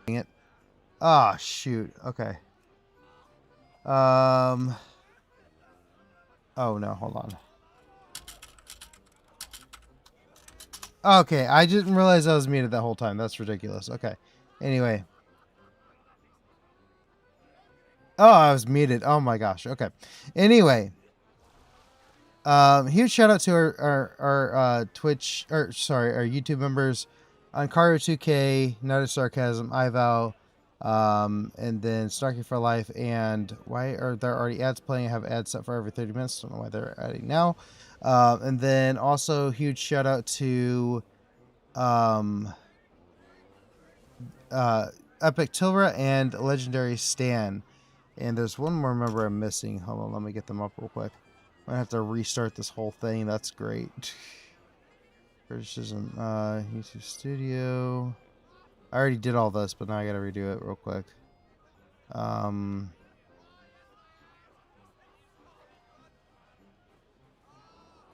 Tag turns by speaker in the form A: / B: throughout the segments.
A: It. Ah, shoot. Okay. Oh no, hold on. Okay, I didn't realize I was muted that whole time. That's ridiculous. Okay. Anyway. Oh, I was muted. Oh my gosh. Okay. Anyway. Huge shout out to our Twitch, or sorry, our YouTube members, Ankaru2K, Not a Sarcasm, iVow, and then Snarky for Life. And why are there already ads playing? I have ads set for every 30 minutes. Don't know why they're adding now. And then also huge shout out to Epic Tilra and Legendary Stan. And there's one more member I'm missing. Hold on, let me get them up real quick. I'm gonna have to restart this whole thing. That's great. Criticism, YouTube Studio. I already did all this, but now I gotta redo it real quick.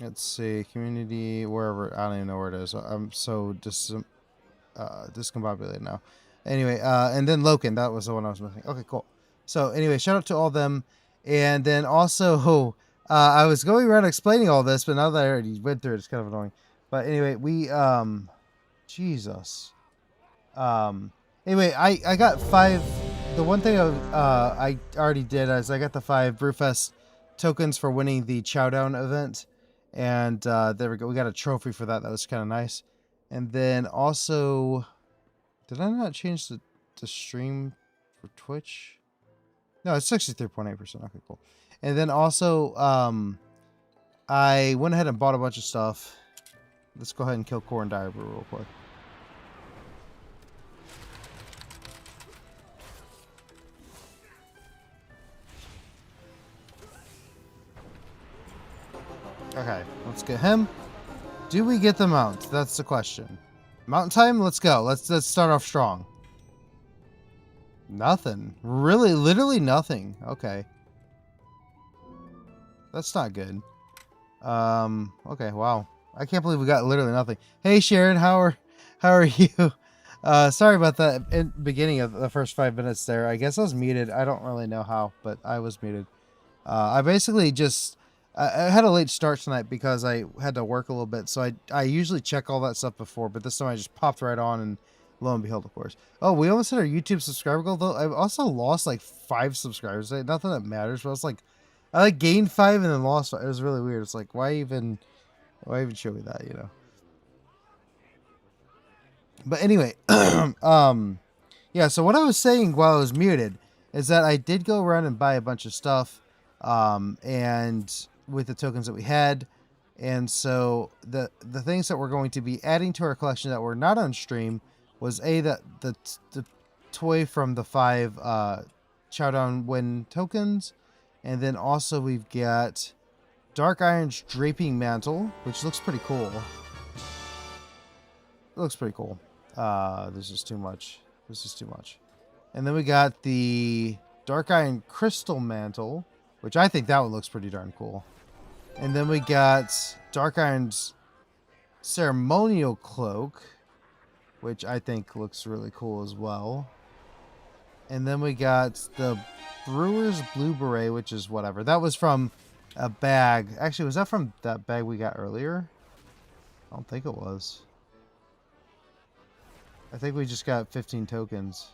A: Let's see, community, wherever. I don't even know where it is. I'm so discombobulated now. Anyway, and then Loken, that was the one I was missing. Okay, cool. So anyway, shout out to all them. And then also, I was going around explaining all this, but now that I already went through it, it's kind of annoying. But anyway, we, Jesus. Anyway, I got 5, the one thing I already did is I got the 5 Brewfest tokens for winning the Chowdown event. And, there we go. We got a trophy for that. That was kind of nice. And then also, did I not change the stream for Twitch? No, it's 63.8%. Okay, cool. And then also, I went ahead and bought a bunch of stuff. Let's go ahead and kill Corn Dire Brew real quick. Okay, let's get him. Do we get the mount? That's the question. Mountain time? Let's go. Let's start off strong. Nothing. Really, literally nothing. Okay. That's not good. Okay, wow. I can't believe we got literally nothing. Hey Sharon, how are you? Sorry about that in beginning of the first 5 minutes there. I guess I was muted. I don't really know how, but I was muted. I basically just I had a late start tonight because I had to work a little bit, so I usually check all that stuff before, but this time I just popped right on, and lo and behold, of course. Oh, we almost hit our YouTube subscriber goal, though. I've also lost like 5 subscribers. Nothing that matters, but I like gained 5 and then lost 5. It was really weird. It's like, why even show me that, you know? But anyway, yeah, so what I was saying while I was muted is that I did go around and buy a bunch of stuff, and with the tokens that we had. And so the things that we're going to be adding to our collection that were not on stream was the toy from the 5 Chowdown win tokens, and then also we've got Dark Iron's Draping Mantle, which looks pretty cool. looks pretty cool. There's just too much. This is too much. And then we got the Dark Iron Crystal Mantle, which I think that one looks pretty darn cool. And then we got Dark Iron's Ceremonial Cloak, which I think looks really cool as well. And then we got the Brewer's Blue Beret, which is whatever. That was from a bag. Actually, was that from that bag we got earlier? I don't think it was. I think we just got 15 tokens.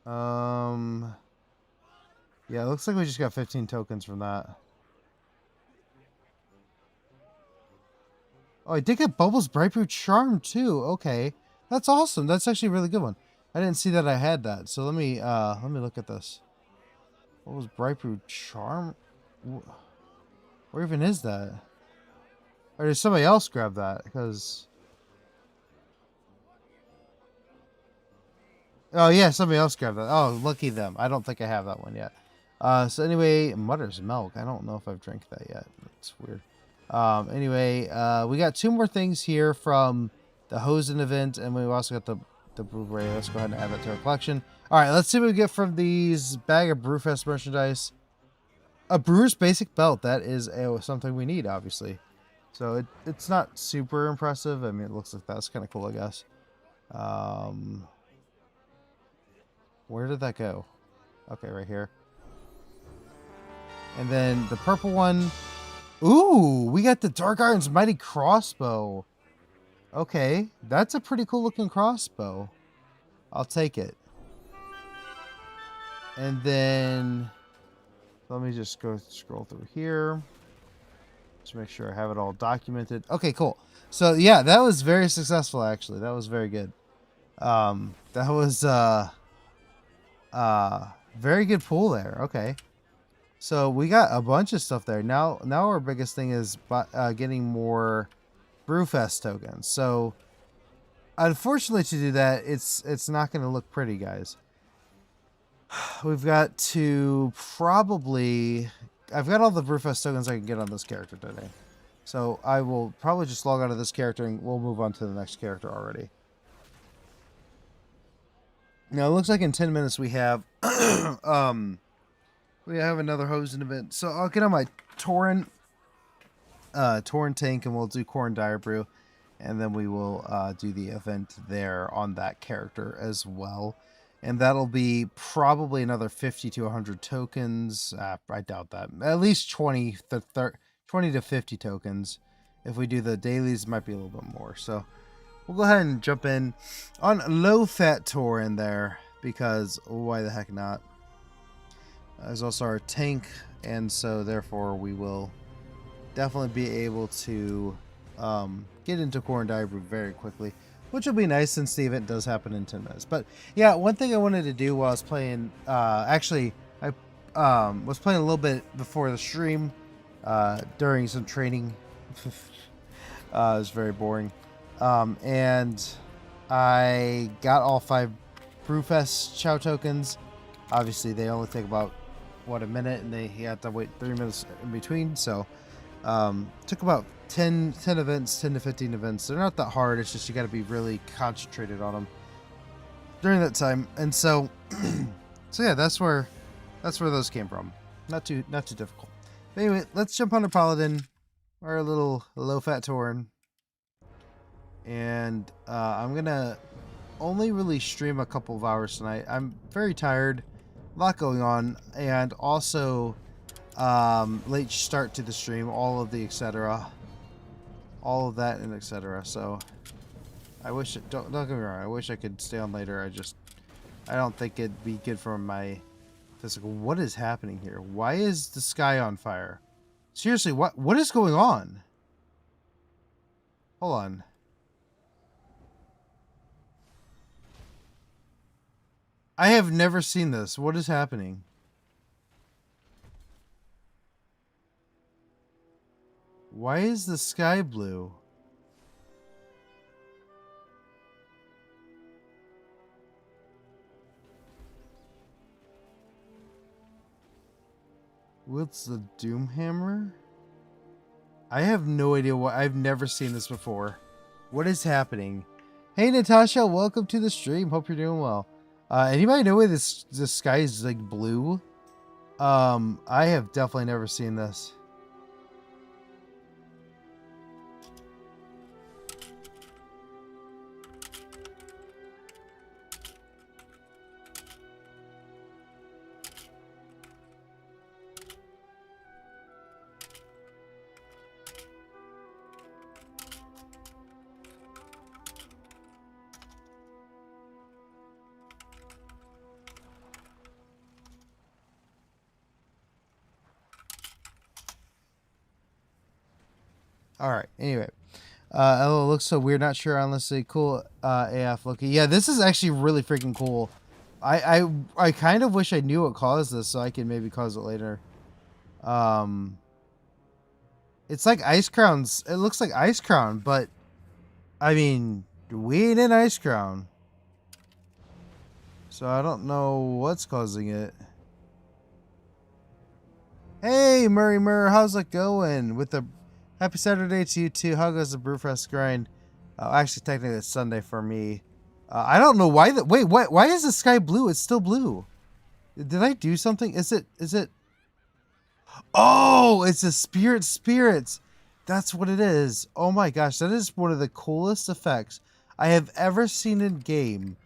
A: Yeah, it looks like we just got 15 tokens from that. Oh, I did get Bubbles Brightbrew Charm too. Okay. That's awesome. That's actually a really good one. I didn't see that I had that. So let me look at this. Bubbles Brightbrew Charm? Where even is that? Or did somebody else grab that? Because... Oh, yeah, somebody else grabbed that. Oh, lucky them. I don't think I have that one yet. So anyway, Mutter's Milk. I don't know if I've drank that yet. That's weird. Anyway, we got 2 more things here from the Hosen event, and we've also got the Brewery. Let's go ahead and add that to our collection. All right, let's see what we get from these bag of Brewfest merchandise. A Brewer's Basic Belt. That is something we need, obviously. So it's not super impressive. I mean, it looks like that's kind of cool, I guess. Where did that go? Okay, right here. And then the purple one. Ooh, we got the Dark Iron's Mighty Crossbow. Okay, that's a pretty cool looking crossbow. I'll take it. And then let me just go scroll through here. Just make sure I have it all documented. Okay, cool. So yeah, that was very successful actually. That was very good. That was very good pull there. Okay. So we got a bunch of stuff there. Now our biggest thing is getting more Brewfest tokens. So unfortunately to do that, it's not going to look pretty, guys. We've got to probably... I've got all the Brewfest tokens I can get on this character today. So I will probably just log out of this character and we'll move on to the next character already. Now it looks like in 10 minutes we have we have another Hosen event. So I'll get on my Tauren tank and we'll do Corn Dire Brew. And then we will do the event there on that character as well. And that'll be probably another 50 to 100 tokens. I doubt that. At least 20 to 50 tokens. If we do the dailies, it might be a little bit more. So we'll go ahead and jump in on low-fat Tauren there. Because why the heck not? There's also our tank. And so therefore we will definitely be able to get into Corn Dire Brew very quickly. Which will be nice since the event does happen in 10 minutes. But yeah, one thing I wanted to do while I was playing, actually, I was playing a little bit before the stream during some training. It was very boring. And I got all 5 Brewfest Chow tokens. Obviously, they only take about, a minute, and you have to wait 3 minutes in between. So, took about 10 events, 10 to 15 events. They're not that hard. It's just you got to be really concentrated on them during that time. And so, so yeah, that's where those came from. Not too difficult. But anyway, let's jump on our Paladin, our little low-fat Tauren, and I'm gonna only really stream a couple of hours tonight. I'm very tired, a lot going on, and also late start to the stream, all of the etc. All of that and etc. So I wish don't get me wrong, I wish I could stay on later. I don't think it'd be good for my physical. What is happening here? Why is the sky on fire? Seriously, what is going on? Hold on. I have never seen this. What is happening? Why is the sky blue? What's the Doomhammer? I have no idea what. I've never seen this before. What is happening? Hey, Natasha, welcome to the stream. Hope you're doing well. Anybody know why this sky is like blue? I have definitely never seen this. All right. Anyway, oh, it looks so weird. Not sure. Honestly, cool. AF looking. Yeah, this is actually really freaking cool. I kind of wish I knew what caused this, so I could maybe cause it later. It's like Ice Crown's. It looks like Ice Crown, but I mean, we ain't in Ice Crown, so I don't know what's causing it. Hey, Murray, how's it going? With the happy Saturday to you too. How goes the Brewfest grind? Actually, technically, it's Sunday for me. I don't know why that. Wait, what? Why is the sky blue? It's still blue. Did I do something? Is it? Oh, it's a spirits. That's what it is. Oh my gosh, that is one of the coolest effects I have ever seen in game.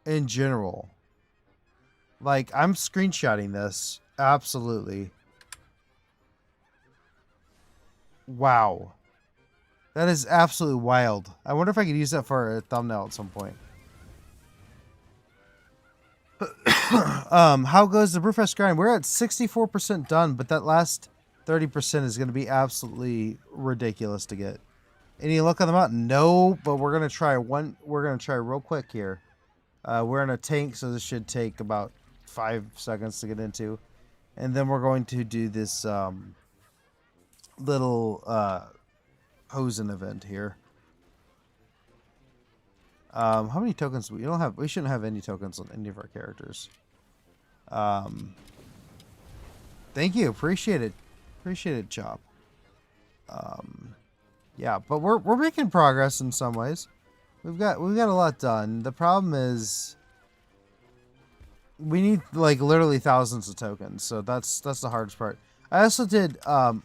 A: In general, like I'm screenshotting this. Absolutely. Wow. That is absolutely wild. I wonder if I could use that for a thumbnail at some point. How goes the Brewfest grind? We're at 64% done, but that last 30% is going to be absolutely ridiculous to get. Any luck on the mountain? No, but we're going to try one. We're going to try real quick here. We're in a tank, so this should take about 5 seconds to get into. And then we're going to do this little Hosen event here. How many tokens? We don't have. We shouldn't have any tokens on any of our characters. Thank you. Appreciate it. Appreciate it, Chop. Yeah, but we're making progress in some ways. We've got a lot done. The problem is we need like literally thousands of tokens, so that's the hardest part. I also did while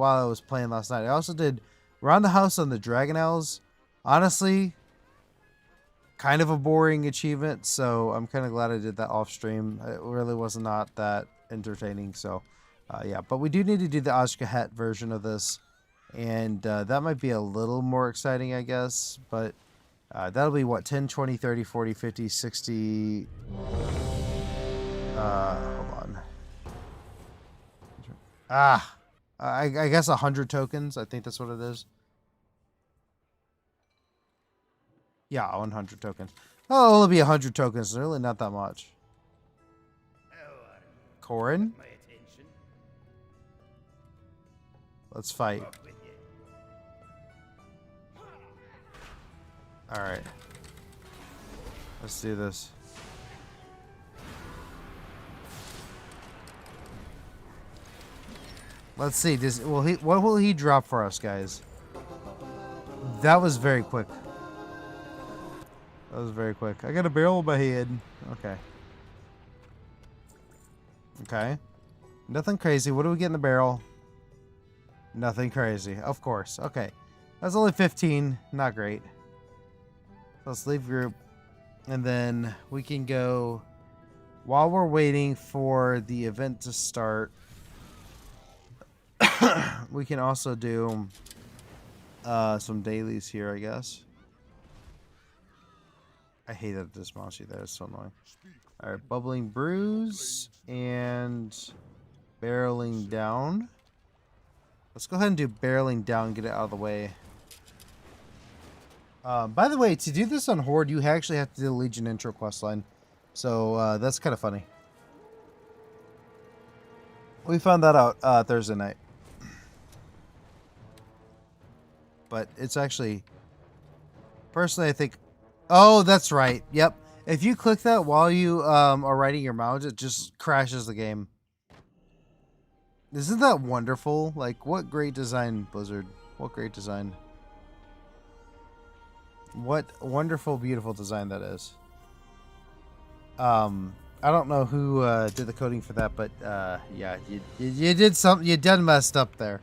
A: I was playing last night. I also did around the house on the Dragon Owls. Honestly, kind of a boring achievement, so I'm kind of glad I did that off stream. It really was not that entertaining, so yeah. But we do need to do the Ashkahet version of this, and that might be a little more exciting, I guess. But that'll be what, 10, 20, 30, 40, 50, 60... hold on. I guess 100 tokens. I think that's what it is. Yeah, 100 tokens. Oh, it'll be 100 tokens. Really not that much. Corin? Let's fight. Alright. Let's do this. Let's see. What will he drop for us, guys? That was very quick. That was very quick. I got a barrel in my head. Okay. Okay. Nothing crazy. What do we get in the barrel? Nothing crazy. Of course. Okay. That's only 15. Not great. Let's leave group. And then we can go... While we're waiting for the event to start, we can also do some dailies here, I guess. I hate that this mouse there. It's so annoying. Alright, bubbling brews and barreling down. Let's go ahead and do barreling down, get it out of the way. By the way, to do this on Horde, you actually have to do the Legion intro questline. So that's kind of funny. We found that out Thursday night. But it's actually... Personally, I think... Oh, that's right. Yep. If you click that while you are riding your mount, it just crashes the game. Isn't that wonderful? Like, what great design, Blizzard. What great design. What wonderful, beautiful design that is. I don't know who did the coding for that, but yeah, you did something. You done messed up there.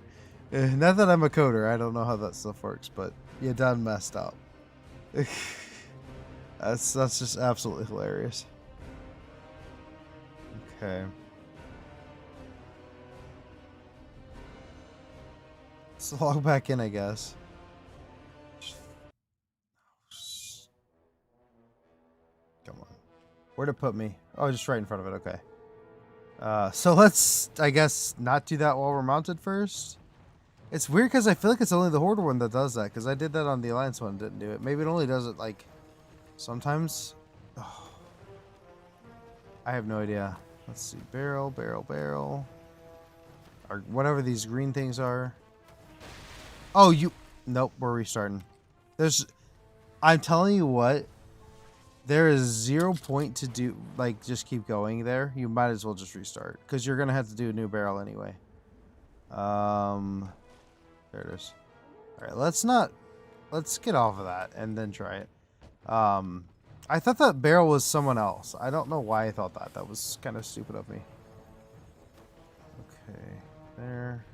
A: Not that I'm a coder. I don't know how that stuff works, but you done messed up. That's just absolutely hilarious. Okay. Let's log back in, I guess. Come on. Where'd it put me? Oh, just right in front of it. Okay. So let's, I guess, not do that while we're mounted first. It's weird because I feel like it's only the Horde one that does that, because I did that on the Alliance one and didn't do it. Maybe it only does it, like, sometimes. Oh. I have no idea. Let's see. Barrel, barrel, barrel. Or whatever these green things are. Oh, you... Nope, we're restarting. There's... I'm telling you what. There is 0 point to do... Like, just keep going there. You might as well just restart. Because you're going to have to do a new barrel anyway. There it is. Alright, let's not... Let's get off of that and then try it. I thought that barrel was someone else. I don't know why I thought that. That was kind of stupid of me. Okay, there.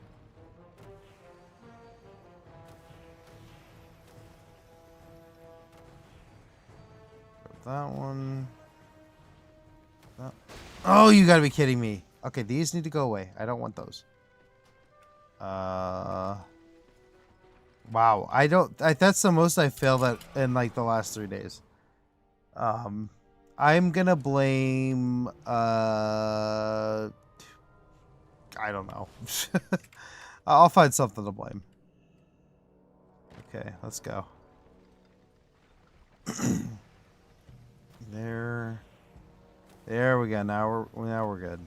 A: That one. That. Oh, you gotta be kidding me. Okay, these need to go away. I don't want those. Wow. That's the most I failed at in like the last 3 days. I'm gonna blame, I don't know. I'll find something to blame. Okay, let's go. There we go. Now we're good.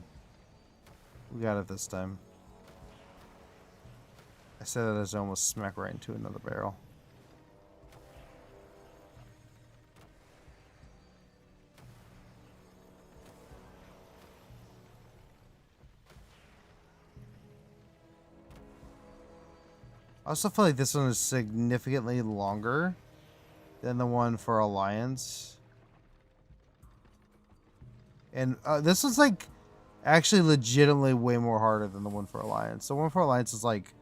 A: We got it this time. I said that as I almost smack right into another barrel. I also feel like this one is significantly longer than the one for Alliance. And this one's like actually legitimately way more harder than the one for Alliance. The one for Alliance is like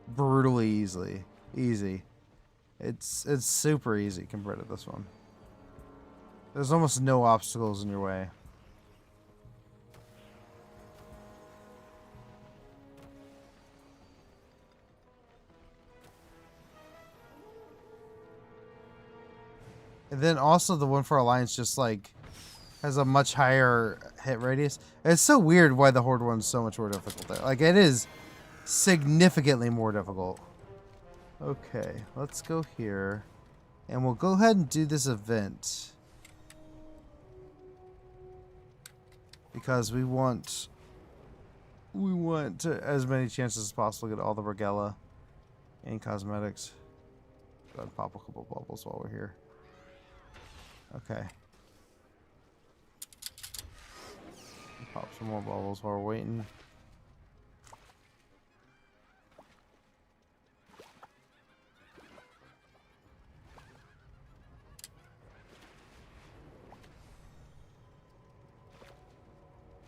A: brutally easy. It's super easy compared to this one. There's almost no obstacles in your way. And then also the one for Alliance just like has a much higher hit radius. It's so weird why the Horde one's so much more difficult. Like it is significantly more difficult. Okay, let's go here. And we'll go ahead and do this event. Because we want to, as many chances as possible to get all the Regella and cosmetics. Go ahead and pop a couple bubbles while we're here. Okay. Pop some more bubbles while we're waiting.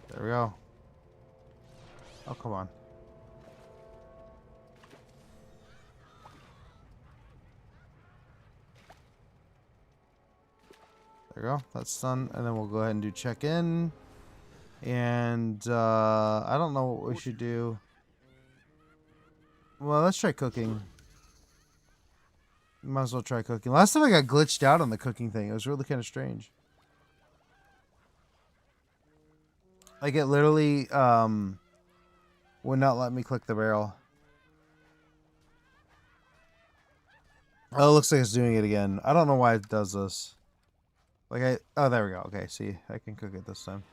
A: There we go. Oh, come on. There we go. That's done. And then we'll go ahead and do check-in. And I don't know what we should do. Well, let's try cooking. Might as well try cooking. Last time I got glitched out on the cooking thing. It was really kind of strange. Like it literally would not let me click the barrel. Oh, it looks like it's doing it again. I don't know why it does this. Like oh, there we go. Okay, see, I can cook it this time.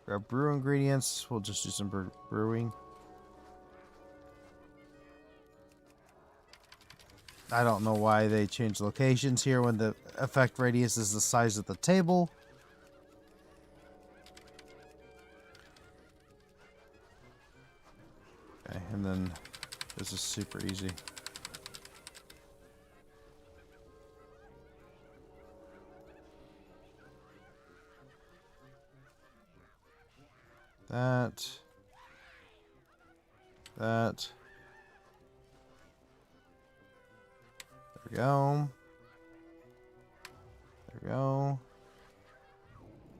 A: Grab brew ingredients. We'll just do some brewing. I don't know why they changed locations here when the effect radius is the size of the table. super easy. That. There we go. There we go.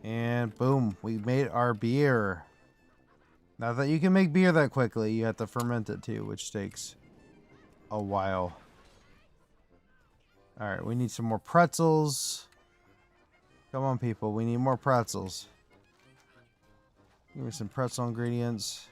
A: And boom, we made our beer. Now that you can make beer that quickly, you have to ferment it too, which takes a while. Alright, we need some more pretzels. Come on, people, we need more pretzels. Give me some pretzel ingredients.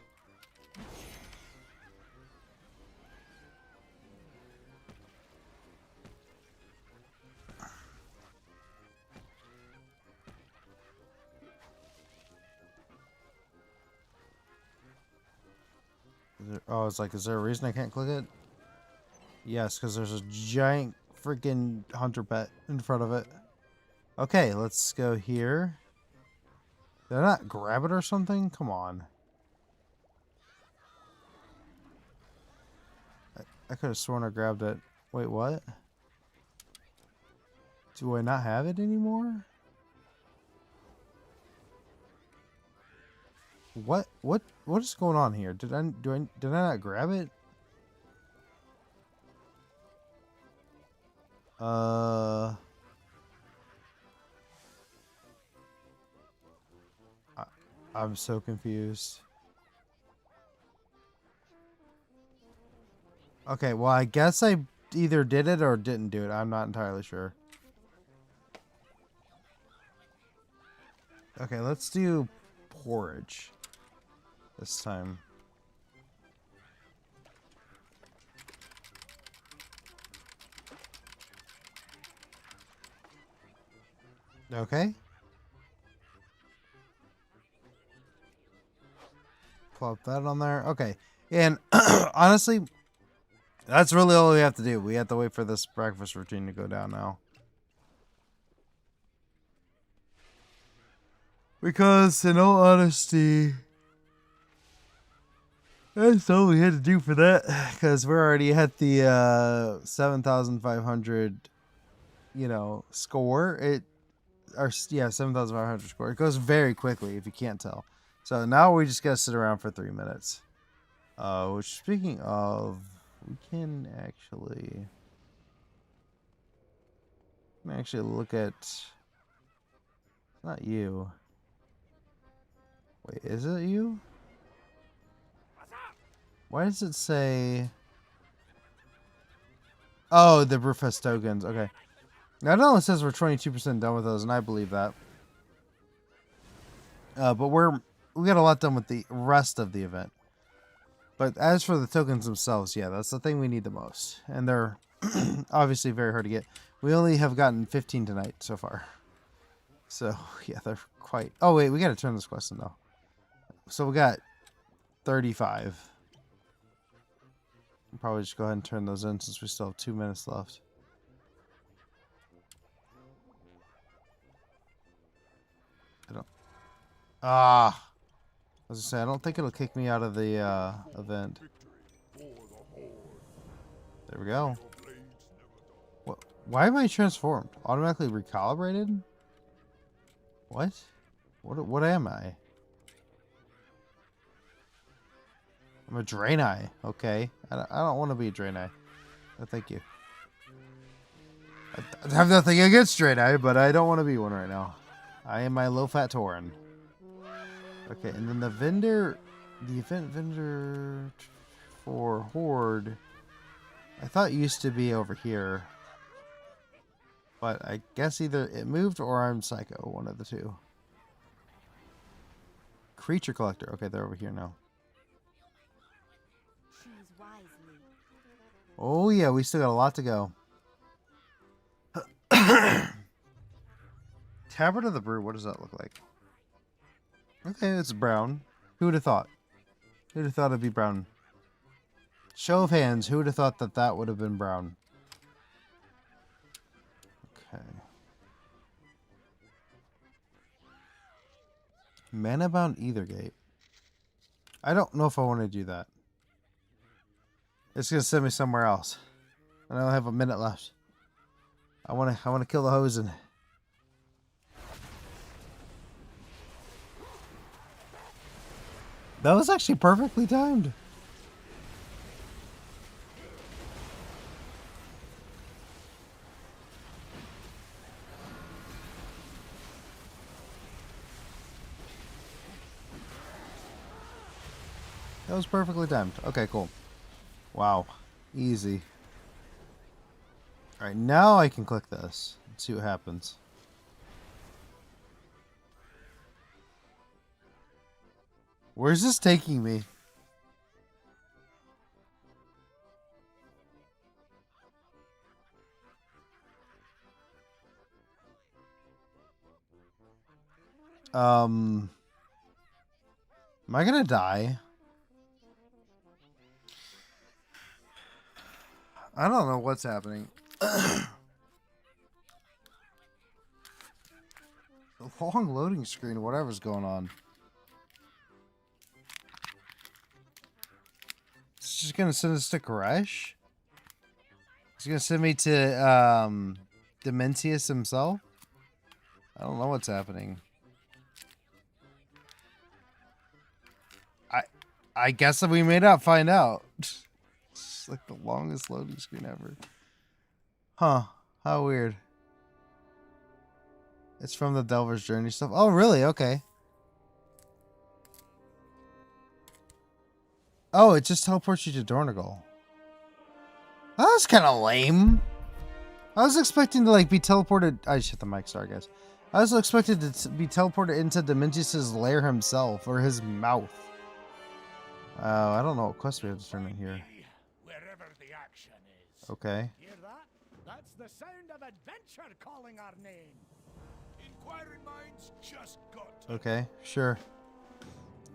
A: Oh, it's like, is there a reason I can't click it? Yes, because there's a giant freaking hunter pet in front of it. Okay, let's go here. Did I not grab it or something? Come on. I could have sworn I grabbed it. Wait, what? Do I not have it anymore? What is going on here? Did I not grab it? I'm so confused. Okay, well, I guess I either did it or didn't do it. I'm not entirely sure. Okay, let's do porridge this time. Okay. Plop that on there. Okay. And honestly, that's really all we have to do. We have to wait for this breakfast routine to go down now. Because, in all honesty, that's all we had to do for that. Because we're already at the 7,500, score. Yeah, 7,500 score. It goes very quickly if you can't tell. So now we just gotta sit around for 3 minutes. Which, speaking of, we can actually look at. Not you. Wait, is it you? Why does it say? Oh, the Brewfest tokens. Okay. Now it only says we're 22% done with those, and I believe that. But we got a lot done with the rest of the event. But as for the tokens themselves, yeah, that's the thing we need the most. And they're obviously very hard to get. We only have gotten 15 tonight so far. So, yeah, they're quite... Oh, wait, we got to turn this quest in, though. So we got 35. I'll probably just go ahead and turn those in since we still have 2 minutes left. I was gonna say, I don't think it'll kick me out of the event. There we go. What? Why am I transformed? Automatically recalibrated? What? What am I? I'm a Draenei. Okay. I don't want to be a Draenei. No, thank you. I have nothing against Draenei, but I don't want to be one right now. I am my low-fat Tauren. Okay, and then the event vendor for Horde, I thought used to be over here. But I guess either it moved or I'm psycho, one of the two. Creature collector. Okay, they're over here now. Oh yeah, we still got a lot to go. Tavern of the Brew, what does that look like? Okay, it's brown. Who would have thought? Who would have thought it'd be brown? Show of hands, who would have thought that that would have been brown? Okay. Mana-bound Ethergate. I don't know if I want to do that. It's gonna send me somewhere else. And I only have a minute left. I wanna kill the Hosen. That was actually perfectly timed. That was perfectly timed. Okay, cool. Wow. Easy. Alright, now I can click this and see what happens. Where's this taking me? Am I gonna die? I don't know what's happening. The long loading screen, whatever's going on. It's just gonna send us to crash? It's gonna send me to Dementius himself? I don't know what's happening. I guess that we may not find out. It's like the longest loading screen ever. Huh. How weird. It's from the Delver's Journey stuff. Oh, really? Okay. Oh, it just teleports you to Dornigal. That was kind of lame. I was expecting to like be teleported. I shut the mic, sorry guys. I was expected to be teleported into Dementius' lair himself or his mouth. I don't know what quest we have to turn in here.
B: Wherever the action is.
A: Okay.
B: Hear that? That's the sound of adventure calling our name. Inquiring minds just got to
A: Okay, sure.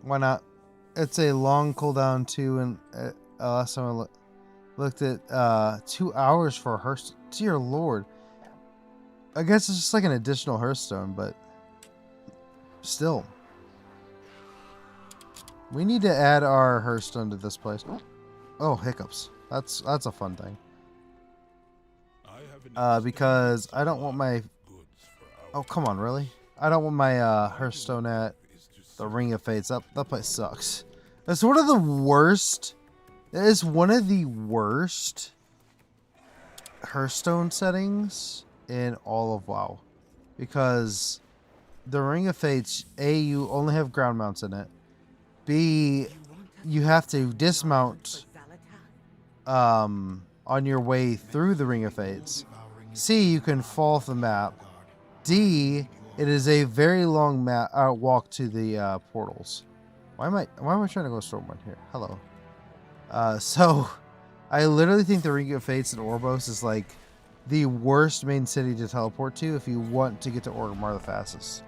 A: Why not? It's a long cooldown too, and last time I looked at 2 hours for a Hearthstone. Dear Lord. I guess it's just like an additional Hearthstone, but still. We need to add our Hearthstone to this place. Oh, hiccups. That's a fun thing. Because I don't want my... Oh, come on, really? I don't want my Hearthstone at the Ring of Fates. That place sucks. It's one of the worst... It is one of the worst Hearthstone settings in all of WoW. Because the Ring of Fates, A, you only have ground mounts in it. B, you have to dismount on your way through the Ring of Fates. C, you can fall off the map. D, it is a very long walk to the portals. Why am I trying to go Stormwind here? Hello. So I literally think the Ring of Fates in Orbost is like the worst main city to teleport to if you want to get to Orgrimmar the fastest.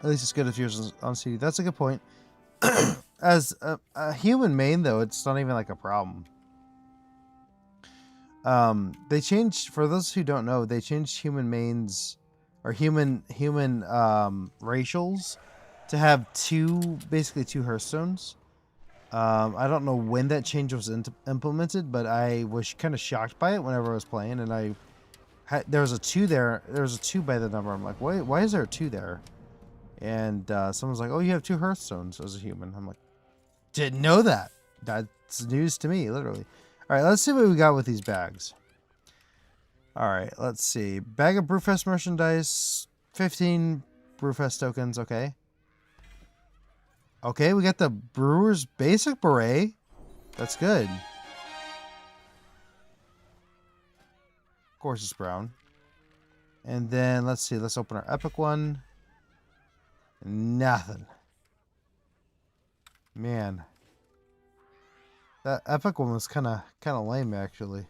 A: At least it's good if you're on CD. That's a good point. As a human main, though, it's not even like a problem. They changed, for those who don't know, they changed human mains or human racials to have basically two Hearthstones. I don't know when that change was implemented, but I was kind of shocked by it whenever I was playing, and there was a 2 there. There was a 2 by the number. I'm like, why is there a 2 there? And someone's like, oh, you have 2 Hearthstones as a human. I'm like, didn't know that. That's news to me, literally. All right, let's see what we got with these bags. All right, let's see. Bag of Brewfest merchandise, 15 Brewfest tokens, okay. Okay, we got the Brewer's Basic Beret. That's good. Of course it's brown. And then, let's see, let's open our Epic one. Nothing. Man. That Epic one was kind of lame, actually.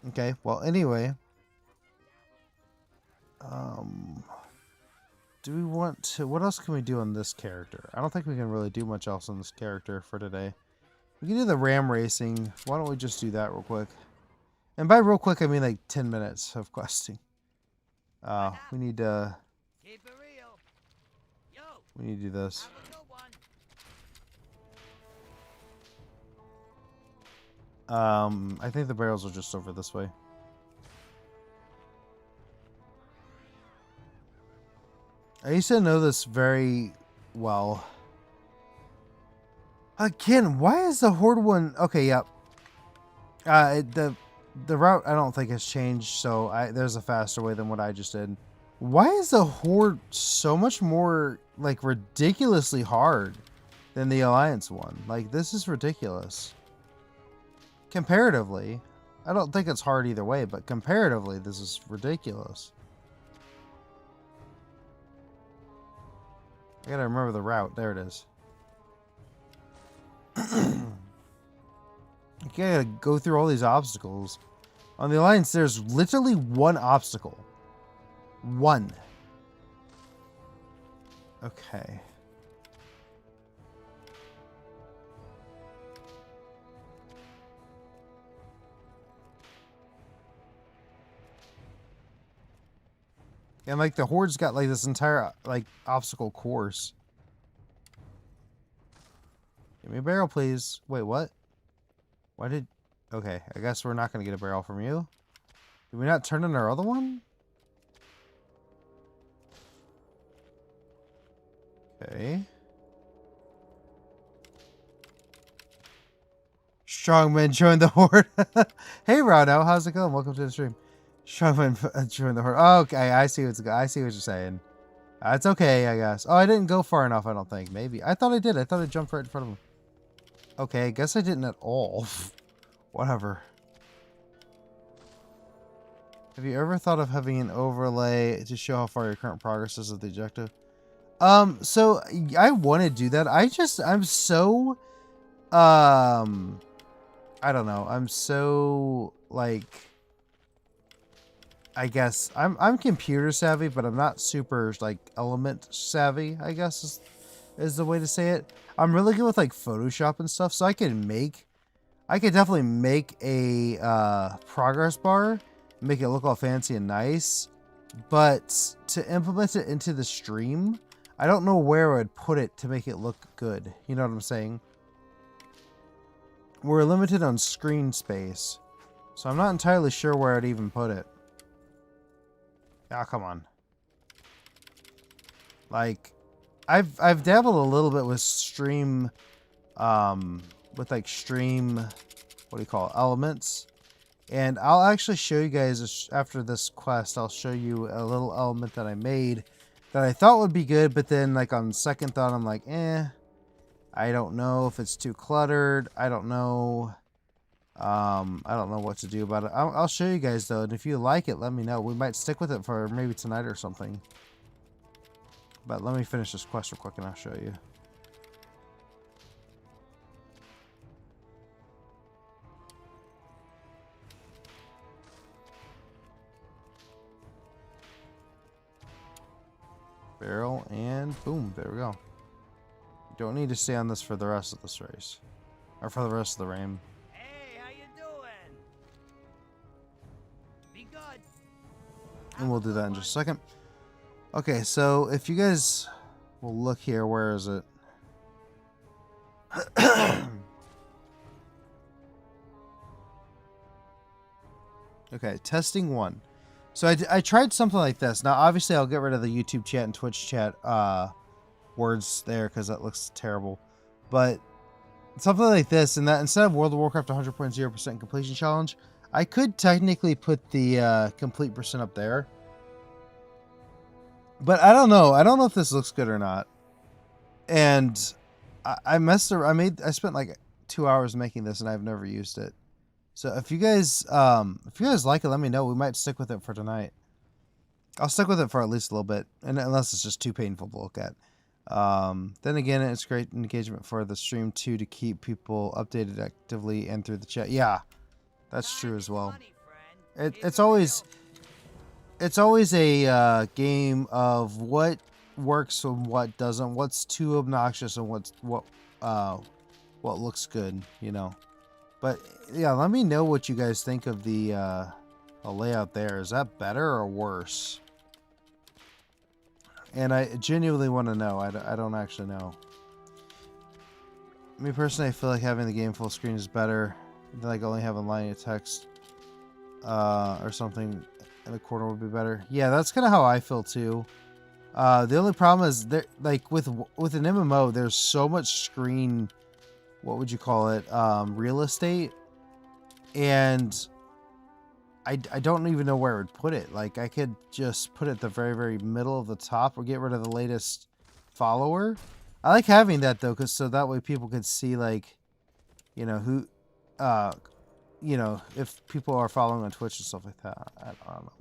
A: Okay, well, anyway. Do we want to... What else can we do on this character? I don't think we can really do much else on this character for today. We can do the ram racing. Why don't we just do that real quick? And by real quick, I mean like 10 minutes of questing. We need to...
B: keep it real. Yo,
A: we need to do this.
B: have a good one.
A: I think the barrels are just over this way. I used to know this very well. Again, why is the horde one? Okay, yep. The route I don't think has changed, so there's a faster way than what I just did. Why is the horde so much more like ridiculously hard than the alliance one? Like, this is ridiculous. Comparatively, I don't think it's hard either way, but comparatively, this is ridiculous. I gotta remember the route. There it is. You gotta go through all these obstacles. On the alliance, there's literally one obstacle. One. Okay. And like the horde's got like this entire like obstacle course. Give me a barrel, please. Wait, what? Why did... Okay, I guess we're not going to get a barrel from you. Did we not turn in our other one? Okay. Strongman joined the horde. Hey, Rano, how's it going? Welcome to the stream. Strongman joined the horde. Oh, okay, I see what you're saying. It's okay, I guess. Oh, I didn't go far enough, I don't think. Maybe. I thought I did. I thought I jumped right in front of him. Okay, I guess I didn't at all. Whatever. Have you ever thought of having an overlay to show how far your current progress is of the objective? So I want to do that. I'm so, I don't know. I'm so like, I guess I'm computer savvy, but I'm not super like element savvy, I guess is the way to say it. I'm really good with like Photoshop and stuff, so I could definitely make a progress bar, make it look all fancy and nice, but to implement it into the stream, I don't know where I'd put it to make it look good. You know what I'm saying? We're limited on screen space, so I'm not entirely sure where I'd even put it. Ah, come on. Like, I've dabbled a little bit with stream, with like stream, what do you call it, elements. And I'll actually show you guys after this quest. I'll show you a little element that I made that I thought would be good, but then like on second thought, I'm like, I don't know if it's too cluttered. I don't know. I don't know what to do about it. I'll show you guys though, and if you like it, let me know. We might stick with it for maybe tonight or something. But let me finish this quest real quick and I'll show you. Barrel, and boom, there we go. You don't need to stay on this for the rest of this race. Or for the rest of the rain.
B: Hey, how you doing? Be good.
A: And we'll do that in just a second. Okay, so if you guys will look here, where is it? Okay, testing 1. So I tried something like this. Now, obviously, I'll get rid of the YouTube chat and Twitch chat words there because that looks terrible. But something like this, and that instead of World of Warcraft 100.0% completion challenge, I could technically put the complete percent up there. But I don't know. I don't know if this looks good or not. And I spent like 2 hours making this, and I've never used it. So if you guys like it, let me know. We might stick with it for tonight. I'll stick with it for at least a little bit, and unless it's just too painful to look at. Then again, it's great engagement for the stream too, to keep people updated actively and through the chat. Yeah, that's true as well. It's always a game of what works and what doesn't, what's too obnoxious and what looks good, you know. But yeah, let me know what you guys think of the layout there. Is that better or worse? And I genuinely want to know. I don't actually know. Me personally, I feel like having the game full screen is better. Like only have a line of text or something in the corner would be better. Yeah, that's kind of how I feel too. The only problem is there, like with an MMO, there's so much screen. What would you call it? Real estate, and I don't even know where I would put it. Like I could just put it at the very, very middle of the top, or get rid of the latest follower. I like having that though, because so that way people could see like, you know, who, you know, if people are following on Twitch and stuff like that. I don't know.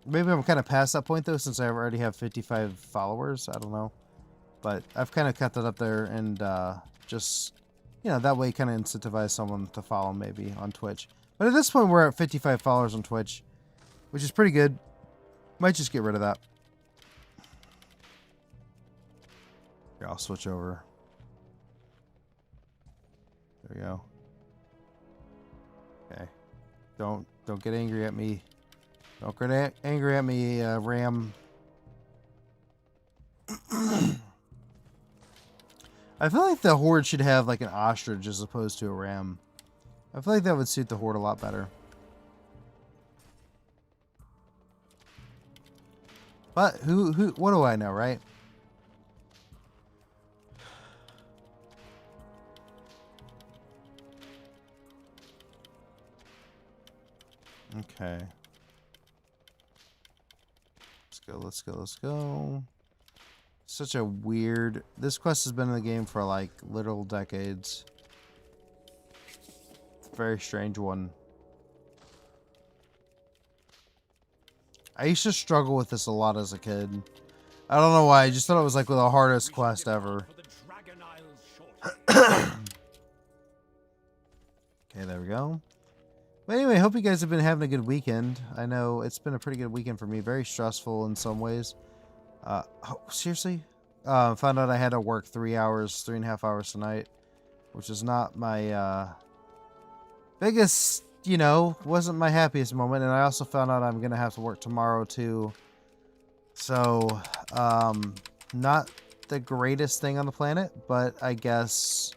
A: Maybe I'm kind of past that point though, since I already have 55 followers. I don't know, but I've kind of kept it up there, and just, you know, that way kind of incentivize someone to follow maybe on Twitch. But at this point, we're at 55 followers on Twitch, which is pretty good. Might just get rid of that. Here, I'll switch over. There we go. Okay. Don't get angry at me. Don't get angry at me, Ram. I feel like the Horde should have like an ostrich as opposed to a ram. I feel like that would suit the Horde a lot better. But what do I know, right? Okay. Let's go. Such a weird... This quest has been in the game for like literal decades. Very strange one. I used to struggle with this a lot as a kid. I don't know why. I just thought it was like the hardest quest ever. Okay, there we go. But anyway, hope you guys have been having a good weekend. I know it's been a pretty good weekend for me. Very stressful in some ways. Oh, seriously? Found out I had to work 3.5 hours tonight, which is not my biggest, you know, wasn't my happiest moment. And I also found out I'm gonna have to work tomorrow too. So, not the greatest thing on the planet, but I guess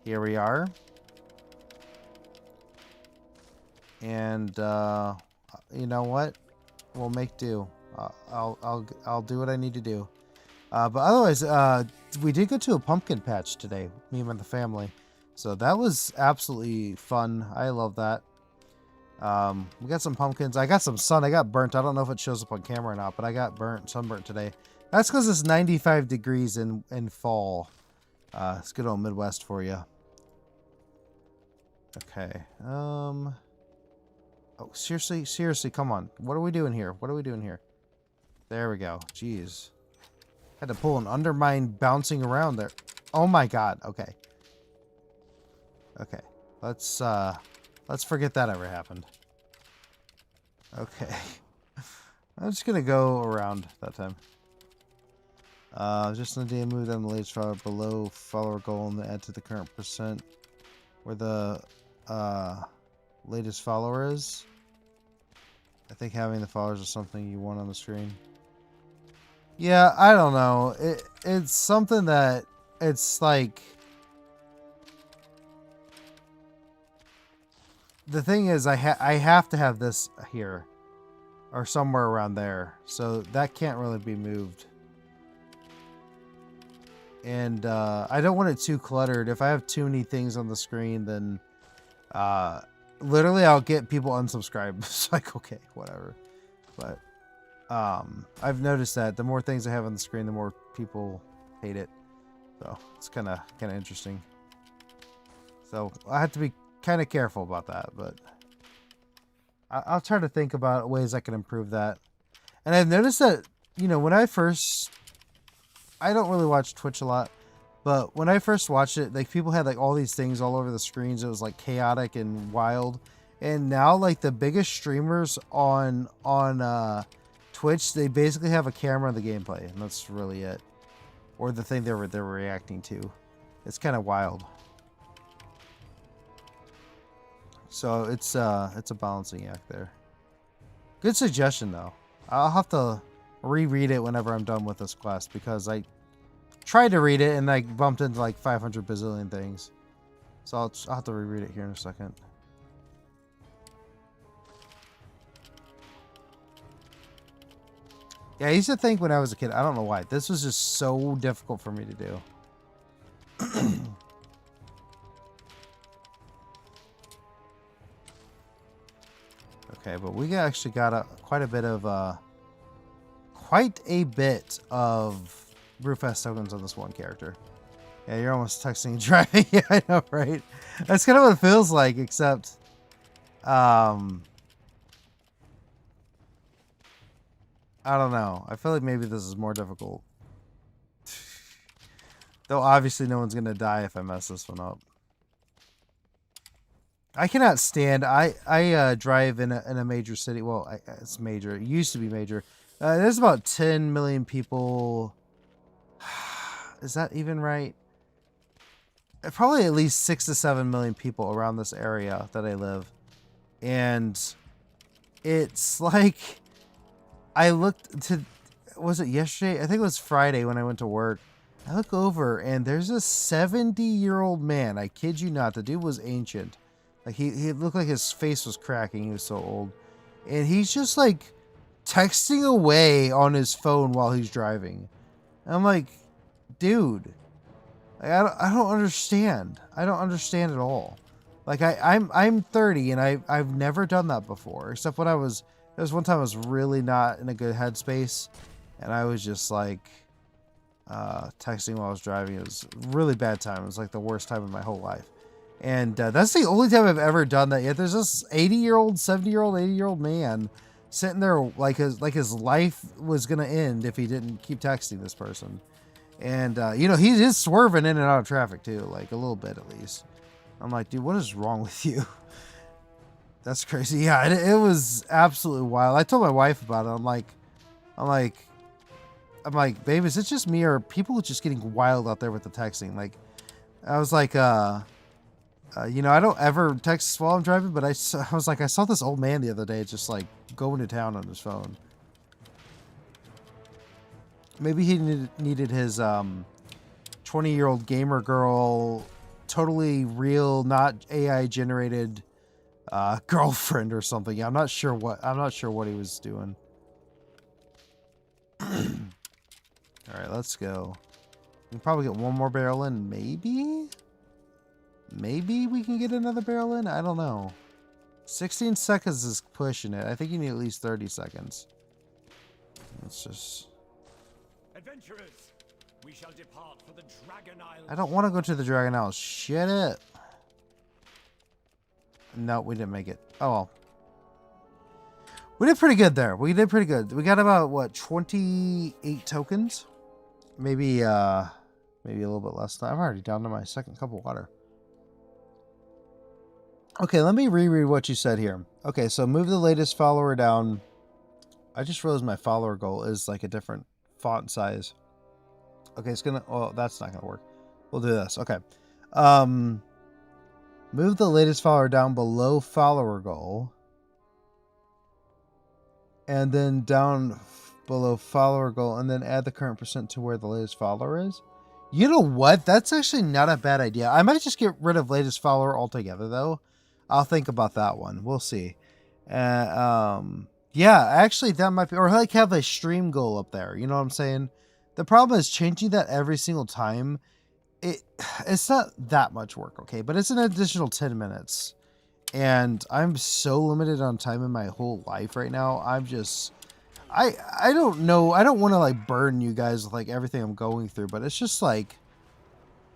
A: here we are. And you know what? We'll make do. I'll do what I need to do. But otherwise, we did go to a pumpkin patch today, me and the family. So that was absolutely fun. I love that. We got some pumpkins. I got some sun. I got burnt. I don't know if it shows up on camera or not, but I got sunburnt today. That's because it's 95 degrees in fall. It's good old Midwest for you. Okay. Oh, seriously, come on. What are we doing here? There we go. Jeez. Had to pull an undermine bouncing around there. Oh my god. Okay. Okay. Let's forget that ever happened. Okay. I'm just gonna go around that time. Just an idea, move down the latest follower below follower goal and add to the current percent where the latest follower is. I think having the followers is something you want on the screen. Yeah, I don't know. It's something that it's like... The thing is, I have to have this here. Or somewhere around there. So that can't really be moved. And I don't want it too cluttered. If I have too many things on the screen, then literally I'll get people unsubscribed. It's like, okay, whatever. But I've noticed that the more things I have on the screen, the more people hate it. So it's kind of interesting. So I have to be kind of careful about that, but I'll try to think about ways I can improve that. And I've noticed that, you know, when I don't really watch Twitch a lot, but when I first watched it, like people had like all these things all over the screens. It was like chaotic and wild. And now like the biggest streamers on Twitch, they basically have a camera in the gameplay, and that's really it. Or the thing they're reacting to. It's kind of wild. So it's a balancing act there. Good suggestion though. I'll have to reread it whenever I'm done with this quest, because I tried to read it and I bumped into like 500 bazillion things. So I'll have to reread it here in a second. Yeah, I used to think when I was a kid, I don't know why, this was just so difficult for me to do. Okay, but we actually got quite a bit of Brewfest tokens on this one character. Yeah, you're almost texting and driving. Yeah, I know, right? That's kind of what it feels like, except I don't know. I feel like maybe this is more difficult. Though obviously no one's gonna die if I mess this one up. I cannot stand. I drive in a major city. Well, it's major. It used to be major. There's about 10 million people. Is that even right? Probably at least 6 to 7 million people around this area that I live, and it's like I looked to. Was it yesterday? I think it was Friday when I went to work. I look over and there's a 70-year-old man. I kid you not. The dude was ancient. Like he looked like his face was cracking. He was so old. And he's just like texting away on his phone while he's driving. And I'm like, dude, like, I don't understand. I don't understand at all. Like I'm 30 and I've never done that before. Except when there was one time I was really not in a good headspace. And I was just like texting while I was driving. It was a really bad time. It was like the worst time of my whole life. And that's the only time I've ever done that. Yet there's this 80-year-old, 70-year-old, 80-year-old man sitting there like his life was gonna end if he didn't keep texting this person. And you know, he is swerving in and out of traffic too, like a little bit at least. I'm like, dude, what is wrong with you? That's crazy. Yeah, it was absolutely wild. I told my wife about it. I'm like, babe, is it just me or are people just getting wild out there with the texting? Like, I was like, you know, I don't ever text while I'm driving, but I was like, I saw this old man the other day just like going to town on his phone. Maybe he needed his 20-year-old gamer girl, totally real, not AI generated girlfriend or something. Yeah, I'm not sure what he was doing. All right, let's go. We can probably get one more barrel in, maybe? Maybe we can get another barrel in? I don't know. 16 seconds is pushing it. I think you need at least 30 seconds. Let's just...
B: Adventurers, we shall depart for the Dragon Isles.
A: I don't want to go to the Dragon Isles. Shit it. No, we didn't make it. Oh well. We did pretty good there. We did pretty good. We got about, what, 28 tokens? Maybe a little bit less. I'm already down to my second cup of water. Okay, let me reread what you said here. Okay, so move the latest follower down. I just realized my follower goal is like a different font size. Okay, it's gonna... Oh, that's not gonna work. We'll do this. Okay. Move the latest follower down below follower goal. And then down below follower goal. And then add the current percent to where the latest follower is. You know what? That's actually not a bad idea. I might just get rid of latest follower altogether, though. I'll think about that one. We'll see. Yeah, actually, that might be... Or like have a stream goal up there. You know what I'm saying? The problem is changing that every single time. It's not that much work, okay? But it's an additional 10 minutes. And I'm so limited on time in my whole life right now. I'm just... I don't know. I don't want to like burden you guys with like everything I'm going through. But it's just like...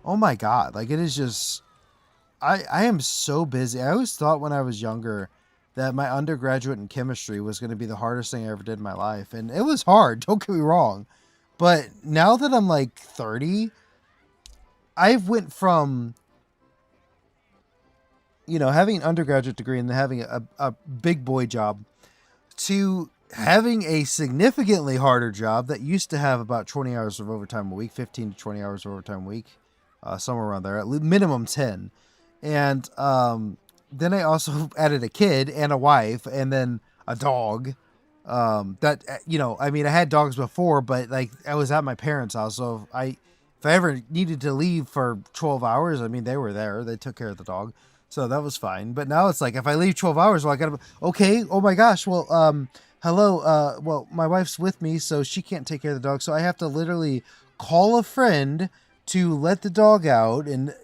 A: Oh my God. Like it is just... I am so busy. I always thought when I was younger that my undergraduate in chemistry was going to be the hardest thing I ever did in my life. And it was hard. Don't get me wrong. But now that I'm like 30... I've went from, you know, having an undergraduate degree and then having a big boy job to having a significantly harder job that used to have about 20 hours of overtime a week, 15 to 20 hours of overtime a week, somewhere around there, at minimum 10. And then I also added a kid and a wife and then a dog. That, you know, I mean, I had dogs before, but like I was at my parents' house, so if if I ever needed to leave for 12 hours, I mean, they were there. They took care of the dog. So that was fine. But now it's like, if I leave 12 hours, well, I gotta, okay, oh my gosh, well, hello, well, my wife's with me, so she can't take care of the dog. So I have to literally call a friend to let the dog out. And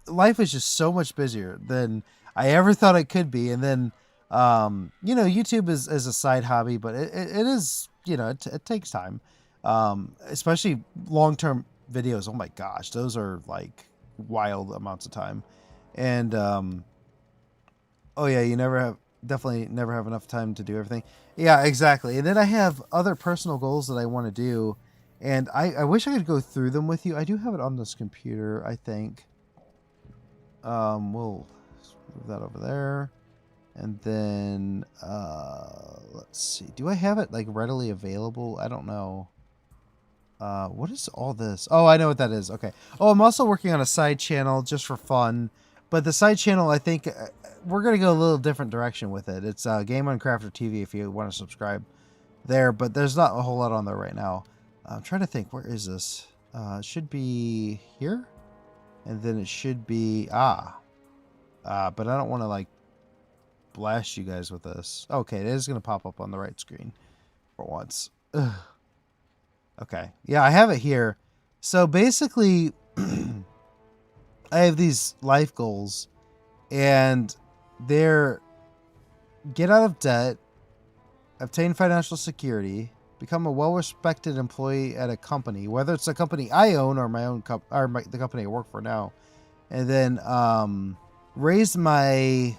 A: life is just so much busier than I ever thought it could be. And then, YouTube is a side hobby, but it is, it takes time. Especially long-term videos. Oh my gosh, those are like wild amounts of time. And oh yeah, definitely never have enough time to do everything. Yeah, exactly. And then I have other personal goals that I want to do, and I wish I could go through them with you. I do have it on this computer, I think. We'll move that over there. And then let's see. Do I have it like readily available? I don't know. What is all this? Oh, I know what that is. Okay. Oh, I'm also working on a side channel just for fun. But the side channel, I think we're going to go a little different direction with it. It's Game on Crafter TV if you want to subscribe there. But there's not a whole lot on there right now. I'm trying to think. Where is this? It should be here. And then it should be... but I don't want to like blast you guys with this. Okay, it is going to pop up on the right screen for once. Ugh. Okay. Yeah, I have it here. So basically... I have these life goals, and they're get out of debt, obtain financial security, become a well-respected employee at a company, whether it's a company I own or my own the company I work for now, and then raise my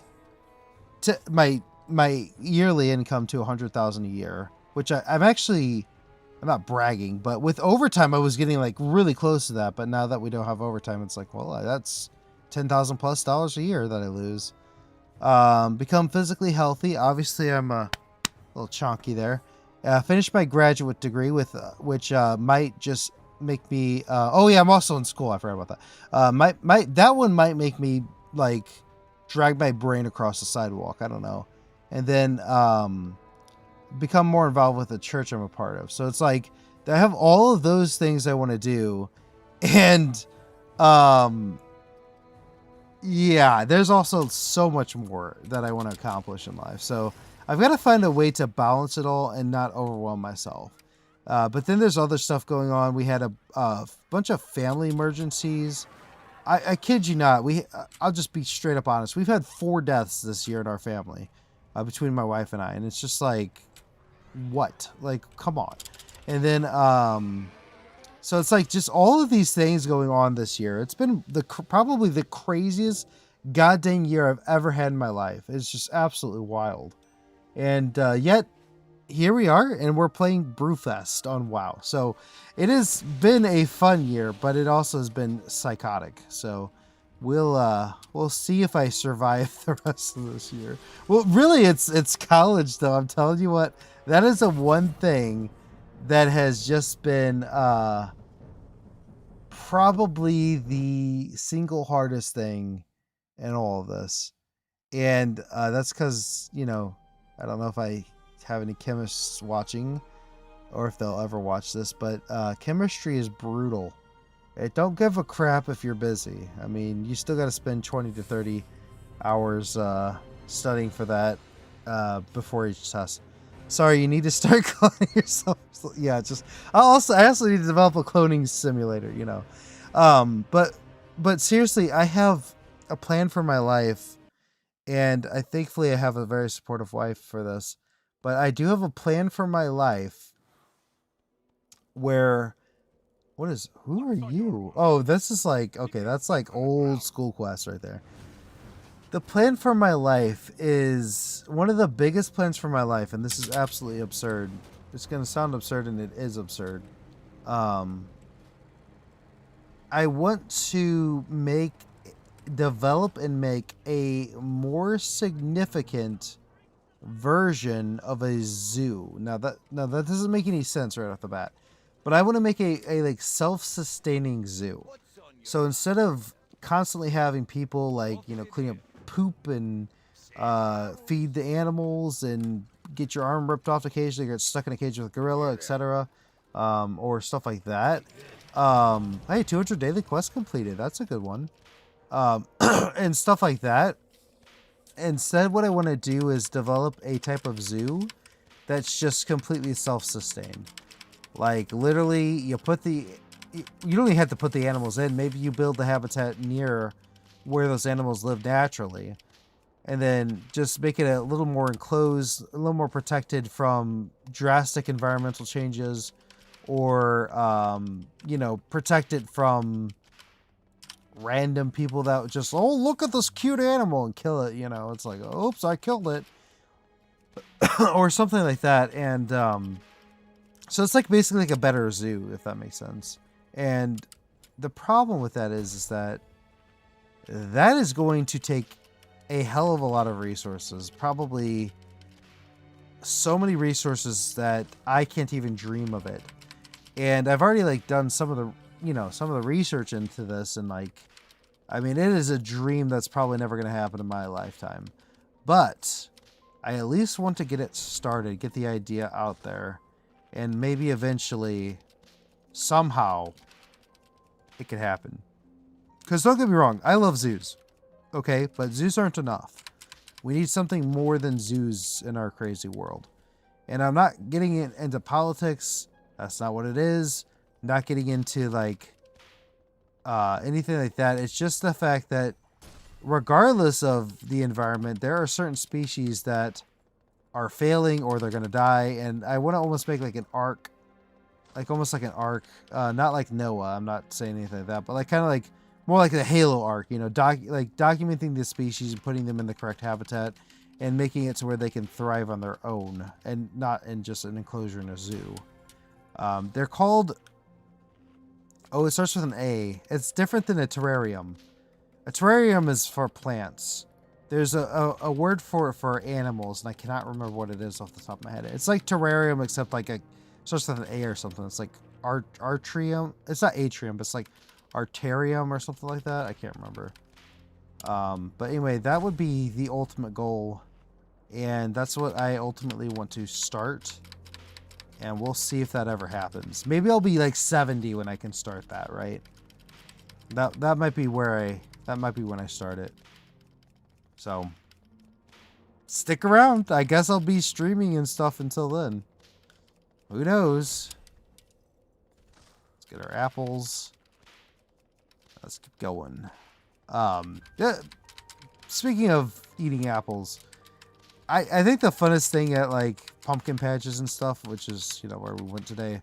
A: yearly income to $100,000 a year, which I'm not bragging, but with overtime, I was getting like really close to that. But now that we don't have overtime, it's like, well, that's $10,000+ a year that I lose. Become physically healthy. Obviously, I'm a little chonky there. Finish my graduate degree with which might just make me. Oh yeah, I'm also in school. I forgot about that. That one might make me like drag my brain across the sidewalk. I don't know. And then become more involved with the church I'm a part of. So it's like I have all of those things I want to do, and yeah, there's also so much more that I want to accomplish in life. So I've got to find a way to balance it all and not overwhelm myself. But then there's other stuff going on. We had a bunch of family emergencies. I kid you not. I'll just be straight up honest. We've had 4 deaths this year in our family, between my wife and I, and it's just like, what? Like, come on. And then so it's like just all of these things going on this year. It's been probably the craziest goddamn year I've ever had in my life. It's just absolutely wild. And yet here we are, and we're playing Brewfest on WoW. So it has been a fun year, but it also has been psychotic. So we'll see if I survive the rest of this year. Well, really, it's college though. I'm telling you what, that is the one thing that has just been probably the single hardest thing in all of this. And that's because, I don't know if I have any chemists watching or if they'll ever watch this, but chemistry is brutal. It don't give a crap if you're busy. I mean, you still got to spend 20 to 30 hours studying for that before each test. Sorry, you need to start cloning yourself. Yeah, I also need to develop a cloning simulator, But seriously, I have a plan for my life, and thankfully I have a very supportive wife for this. But I do have a plan for my life where who are you? Oh, this is like, okay, that's like old school quest right there. The plan for my life is one of the biggest plans for my life, and this is absolutely absurd. It's going to sound absurd, and it is absurd. I want to develop and make a more significant version of a zoo. Now that doesn't make any sense right off the bat, but I want to make a like self-sustaining zoo. So instead of constantly having people like, clean up poop and feed the animals and get your arm ripped off occasionally, get stuck in a cage with a gorilla, etc., or stuff like that, Hey, 200 daily quests completed. That's a good one. And stuff like that. Instead, what I want to do is develop a type of zoo that's just completely self-sustained. Like, literally, you don't even have to put the animals in. Maybe you build the habitat near where those animals live naturally. And then just make it a little more enclosed, a little more protected from drastic environmental changes, or, protect it from random people that would just, oh, look at this cute animal and kill it. It's like, oops, I killed it. Or something like that. And so it's like basically like a better zoo, if that makes sense. And the problem with that is that is going to take a hell of a lot of resources. Probably so many resources that I can't even dream of it. And I've already like done some of the research into this, and it is a dream that's probably never going to happen in my lifetime. But I at least want to get it started, get the idea out there, and maybe eventually, somehow, it could happen. Because don't get me wrong, I love zoos. Okay, but zoos aren't enough. We need something more than zoos in our crazy world. And I'm not getting into politics. That's not what it is. I'm not getting into anything like that. It's just the fact that regardless of the environment, there are certain species that are failing or they're going to die. And I want to almost make like an arc, not like Noah. I'm not saying anything like that, but kind of more like the Halo arc, documenting the species and putting them in the correct habitat and making it to where they can thrive on their own and not in just an enclosure in a zoo. They're called, it starts with an A. It's different than a terrarium. A terrarium is for plants. There's a word for it for animals, and I cannot remember what it is off the top of my head. It's like terrarium, except starts with an A or something. It's like artrium. It's not atrium, but it's like arterium or something like that. I can't remember. But anyway, that would be the ultimate goal, and that's what I ultimately want to start. And we'll see if that ever happens. Maybe I'll be like 70 when I can start that, right? That might be when I start it. So stick around. I guess I'll be streaming and stuff until then. Who knows? Let's get our apples. Let's keep going. Speaking of eating apples, I think the funnest thing at pumpkin patches and stuff, which is where we went today.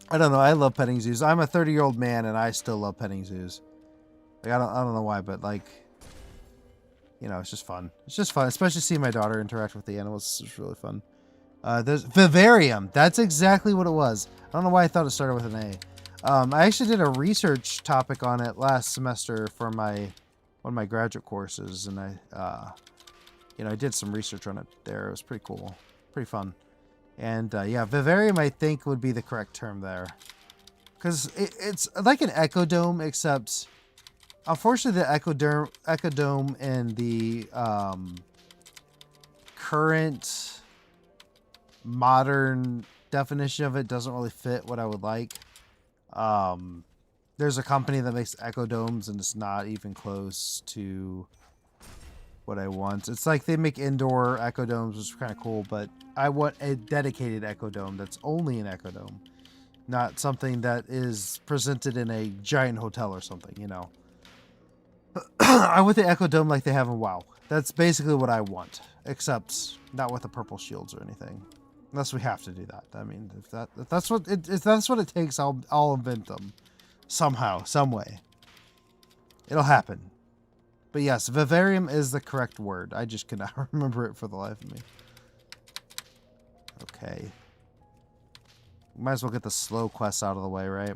A: I don't know. I love petting zoos. I'm a 30-year-old man and I still love petting zoos. I don't know why, but it's just fun. It's just fun, especially seeing my daughter interact with the animals. It's really fun. There's vivarium. That's exactly what it was. I don't know why I thought it started with an A. I actually did a research topic on it last semester for one of my graduate courses, and I did some research on it there. It was pretty cool, pretty fun, and yeah, vivarium I think would be the correct term there, because it's like an ecodome, except unfortunately the ecodome and the current modern definition of it doesn't really fit what I would like. There's a company that makes ecodomes and it's not even close to what I want. It's like they make indoor ecodomes, which is kind of cool, but I want a dedicated ecodome that's only an ecodome, not something that is presented in a giant hotel or something, I want the ecodome like they have in WoW. That's basically what I want, except not with the purple shields or anything. Unless we have to do that. I mean, if that's what it takes, I'll invent them somehow, some way. It'll happen. But yes, vivarium is the correct word. I just cannot remember it for the life of me. Okay. Might as well get the slow quests out of the way, right?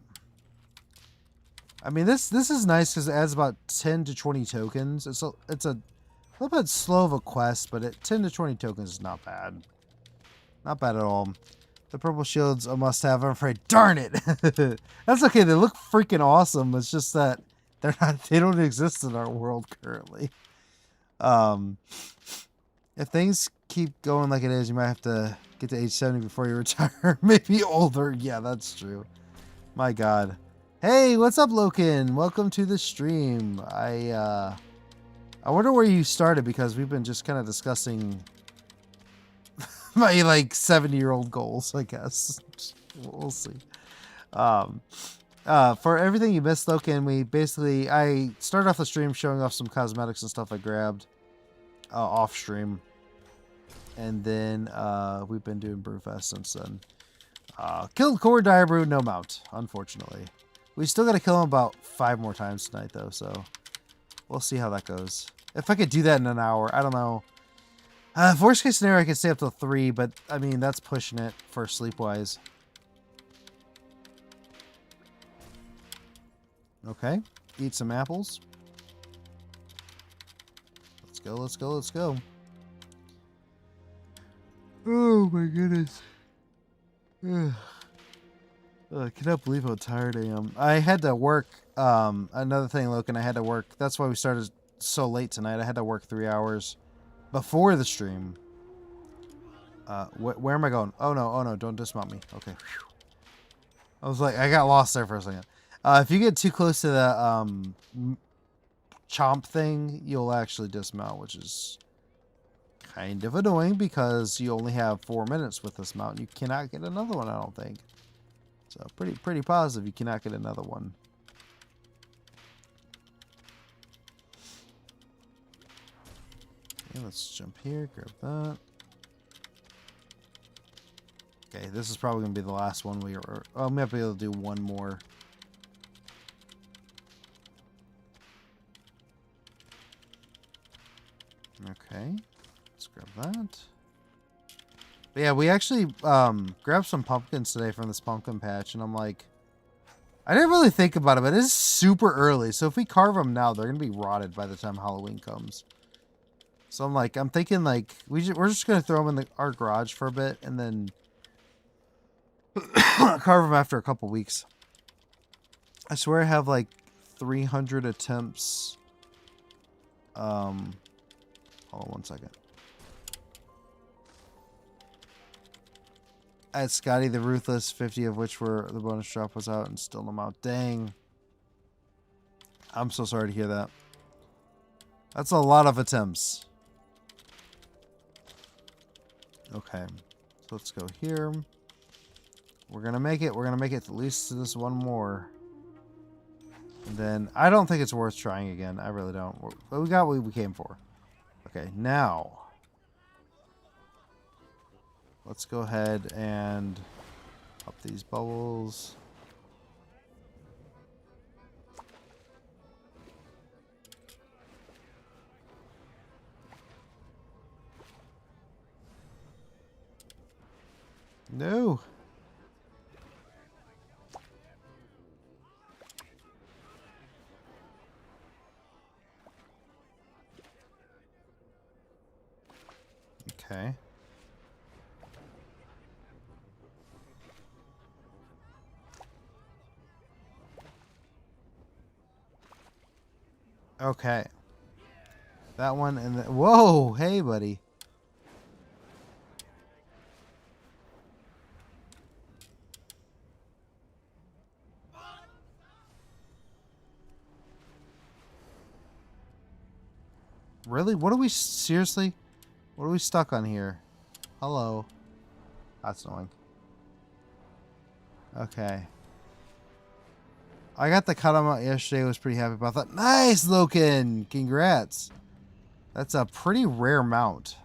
A: I mean, this is nice because it adds about 10 to 20 tokens. It's a little bit slow of a quest, but 10 to 20 tokens is not bad. Not bad at all. The purple shield's a must-have, I'm afraid. Darn it! That's okay, they look freaking awesome. It's just that they don't exist in our world currently. If things keep going like it is, you might have to get to age 70 before you retire. Maybe older. Yeah, that's true. My God. Hey, what's up, Loken? Welcome to the stream. I wonder where you started because we've been just kind of discussing my like 70-year-old goals, I guess. We'll see. Um, for everything you missed, Loken, I started off the stream showing off some cosmetics and stuff I grabbed off stream. And then we've been doing Brewfest since then. Killed Core Diabrew, no mount, unfortunately. We still got to kill him about 5 more times tonight, though, so we'll see how that goes. If I could do that in an hour, I don't know. Worst case scenario, I could stay up till 3, but, I mean, that's pushing it for sleep-wise. Okay, eat some apples. Let's go, let's go, let's go. Oh, my goodness. I cannot believe how tired I am. I had to work. Another thing, Logan, I had to work. That's why we started so late tonight. I had to work 3 hours before the stream. Where am I going? Oh no, don't dismount me. Okay. Whew. I was like, I got lost there for a second. If you get too close to the chomp thing, you'll actually dismount, which is kind of annoying because you only have 4 minutes with this mount. And you cannot get another one, I don't think. So pretty positive you cannot get another one. Okay, let's jump here, grab that. Okay, this is probably gonna be the last one we are. Oh, we might be able to do one more. Okay, let's grab that. But yeah, we actually grabbed some pumpkins today from this pumpkin patch, and I'm like, I didn't really think about it, but it is super early. So if we carve them now, they're gonna be rotted by the time Halloween comes. So I'm thinking like we're just gonna throw them in our garage for a bit, and then carve them after a couple weeks. I swear I have like 300 attempts. Hold on 1 second. At Scotty the Ruthless, 50 of which were the bonus drop was out and still no out. Dang. I'm so sorry to hear that. That's a lot of attempts. Okay. So let's go here. We're gonna make it. We're gonna make it at least to this one more. And then I don't think it's worth trying again. I really don't. But we got what we came for. Okay, now let's go ahead and up these bubbles. No. Okay. Okay. That one and then... Whoa! Hey, buddy. Really? What are we... Seriously? What are we stuck on here? Hello. That's annoying. Okay. I got the cut out yesterday. I was pretty happy about that. Nice, Loken! Congrats. That's a pretty rare mount.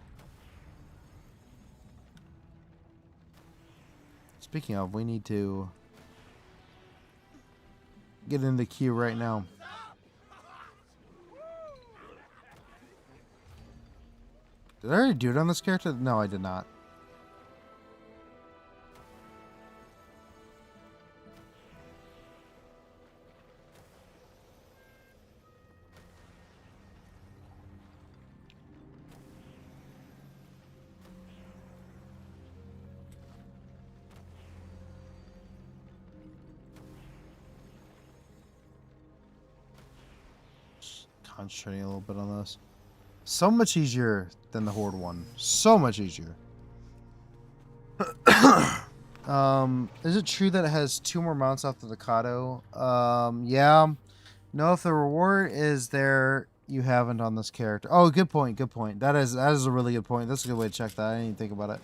A: Speaking of, we need to get in the queue right now. Did I already do it on this character? No, I did not. Just concentrating a little bit on this. So much easier than the Horde one. So much easier. Is it true that it has 2 more mounts after the Kato? Yeah. No, if the reward is there, you haven't on this character. Oh, good point. Good point. That is a really good point. That's a good way to check that. I didn't even think about it.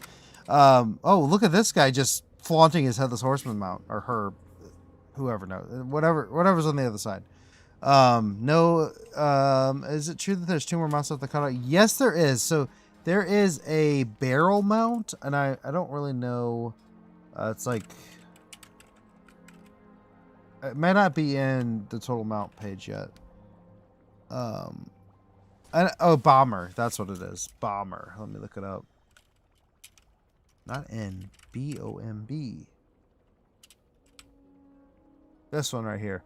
A: Oh, look at this guy just flaunting his headless horseman mount, or her, whoever knows, whatever's on the other side. No. Is it true that there's 2 more mounts off the cutout? Yes, there is. So there is a barrel mount, and I don't really know. It's like it may not be in the total mount page yet. Oh, bomber. That's what it is. Bomber. Let me look it up. Not N. B-O-M-B. This one right here.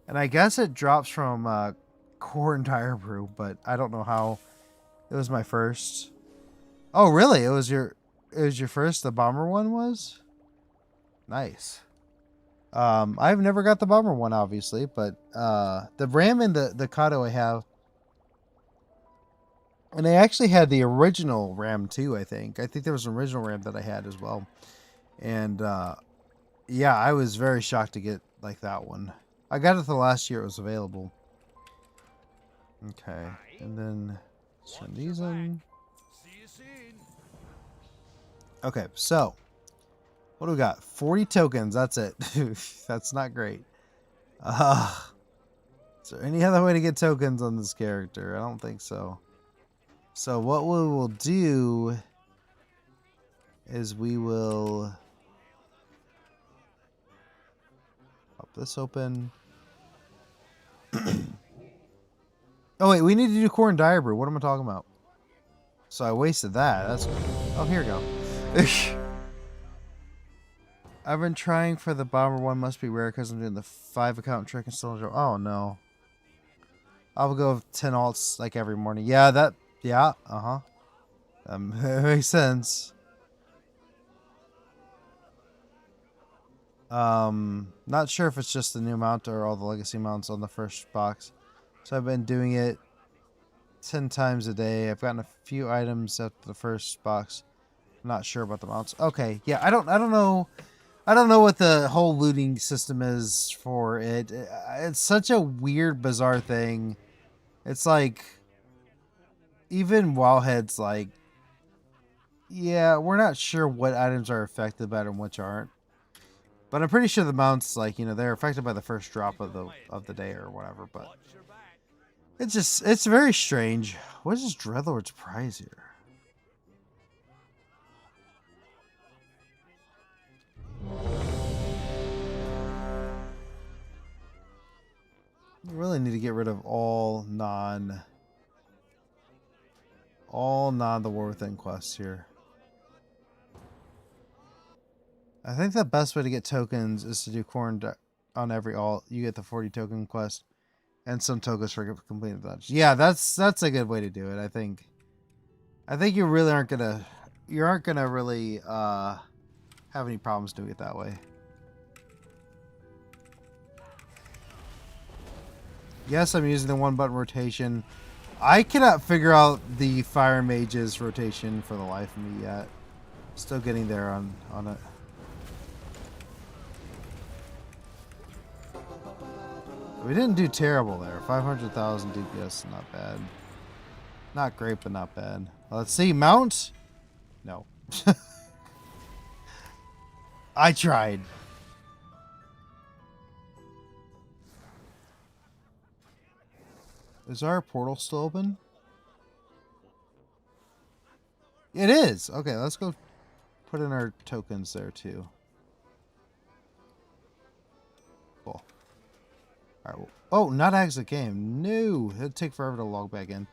A: And I guess it drops from core and tire brew, but I don't know how. It was my first. Oh, really? It was your first. The bomber one was. Nice. I've never got the bomber one, obviously, but the ram and the Kato I have. And I actually had the original RAM too, I think. I think there was an original RAM that I had as well. And yeah, I was very shocked to get like that one. I got it the last year it was available. Okay. And then turn these in. Okay, so what do we got? 40 tokens, that's it. That's not great. Is there any other way to get tokens on this character? I don't think so. So what we will do is we will pop this open. Oh wait, we need to do core and dire brew. What am I talking about? So I wasted that. That's oh, here we go. I've been trying for the bomber one. Must be rare because I'm doing the 5 account trick and still. Oh no. I will go with 10 alts like every morning. Yeah, that. Yeah. That makes sense. Not sure if it's just the new mount or all the legacy mounts on the first box. So I've been doing it 10 times a day. I've gotten a few items after the first box. I'm not sure about the mounts. Okay, yeah, I don't know. I don't know what the whole looting system is for it. It's such a weird, bizarre thing. It's like even Wowhead's like, yeah, we're not sure what items are affected by it and which aren't. But I'm pretty sure the mounts, like, they're affected by the first drop of the day or whatever. But it's very strange. What is this Dreadlord's prize here? You really need to get rid of all non the War Within quests here. I think the best way to get tokens is to do corn on every alt. You get the 40 token quest and some tokens for completing the dungeon. Yeah, that's a good way to do it. I think you really aren't gonna really have any problems doing it that way. Yes, I'm using the 1 button rotation. I cannot figure out the Fire Mage's rotation for the life of me yet. Still getting there on it. We didn't do terrible there. 500,000 DPS, not bad. Not great, but not bad. Let's see, mount? No. I tried. Is our portal still open? It is. Okay, let's go put in our tokens there too. Cool. Alright. Well, oh, not exit game. No. It'll take forever to log back in.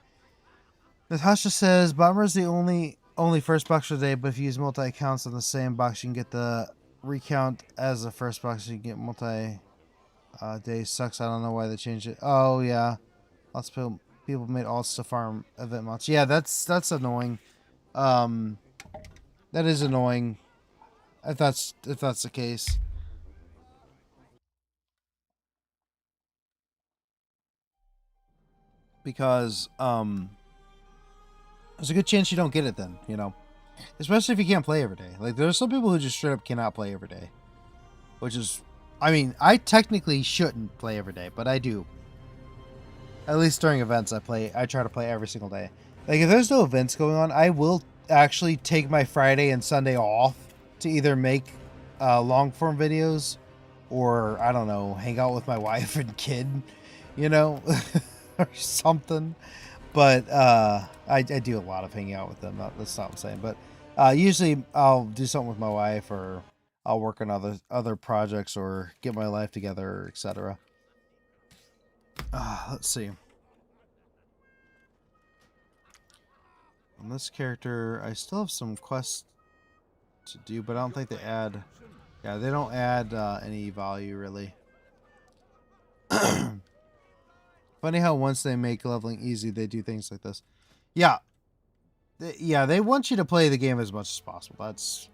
A: Natasha says, Bomber is the only first box for the day, but if you use multi-accounts on the same box, you can get the recount as the first box, so you can get multi-day. Sucks. I don't know why they changed it. Oh, yeah. Lots of people made alts to farm event mounts. Yeah, that's annoying. That is annoying. If that's the case. Because there's a good chance you don't get it then, you know. Especially if you can't play every day. Like, there's some people who just straight up cannot play every day. Which is, I mean, I technically shouldn't play every day, but I do. At least during events, I try to play every single day. Like, if there's no events going on, I will actually take my Friday and Sunday off to either make long form videos or, I don't know, hang out with my wife and kid, you know, or something. But I do a lot of hanging out with them. That's not what I'm saying. But usually I'll do something with my wife, or I'll work on other projects, or get my life together, etc. Let's see. On this character, I still have some quests to do, but I don't think they add. Yeah, they don't add any value really. Funny how once they make leveling easy, they do things like this. Yeah, yeah, they want you to play the game as much as possible. That's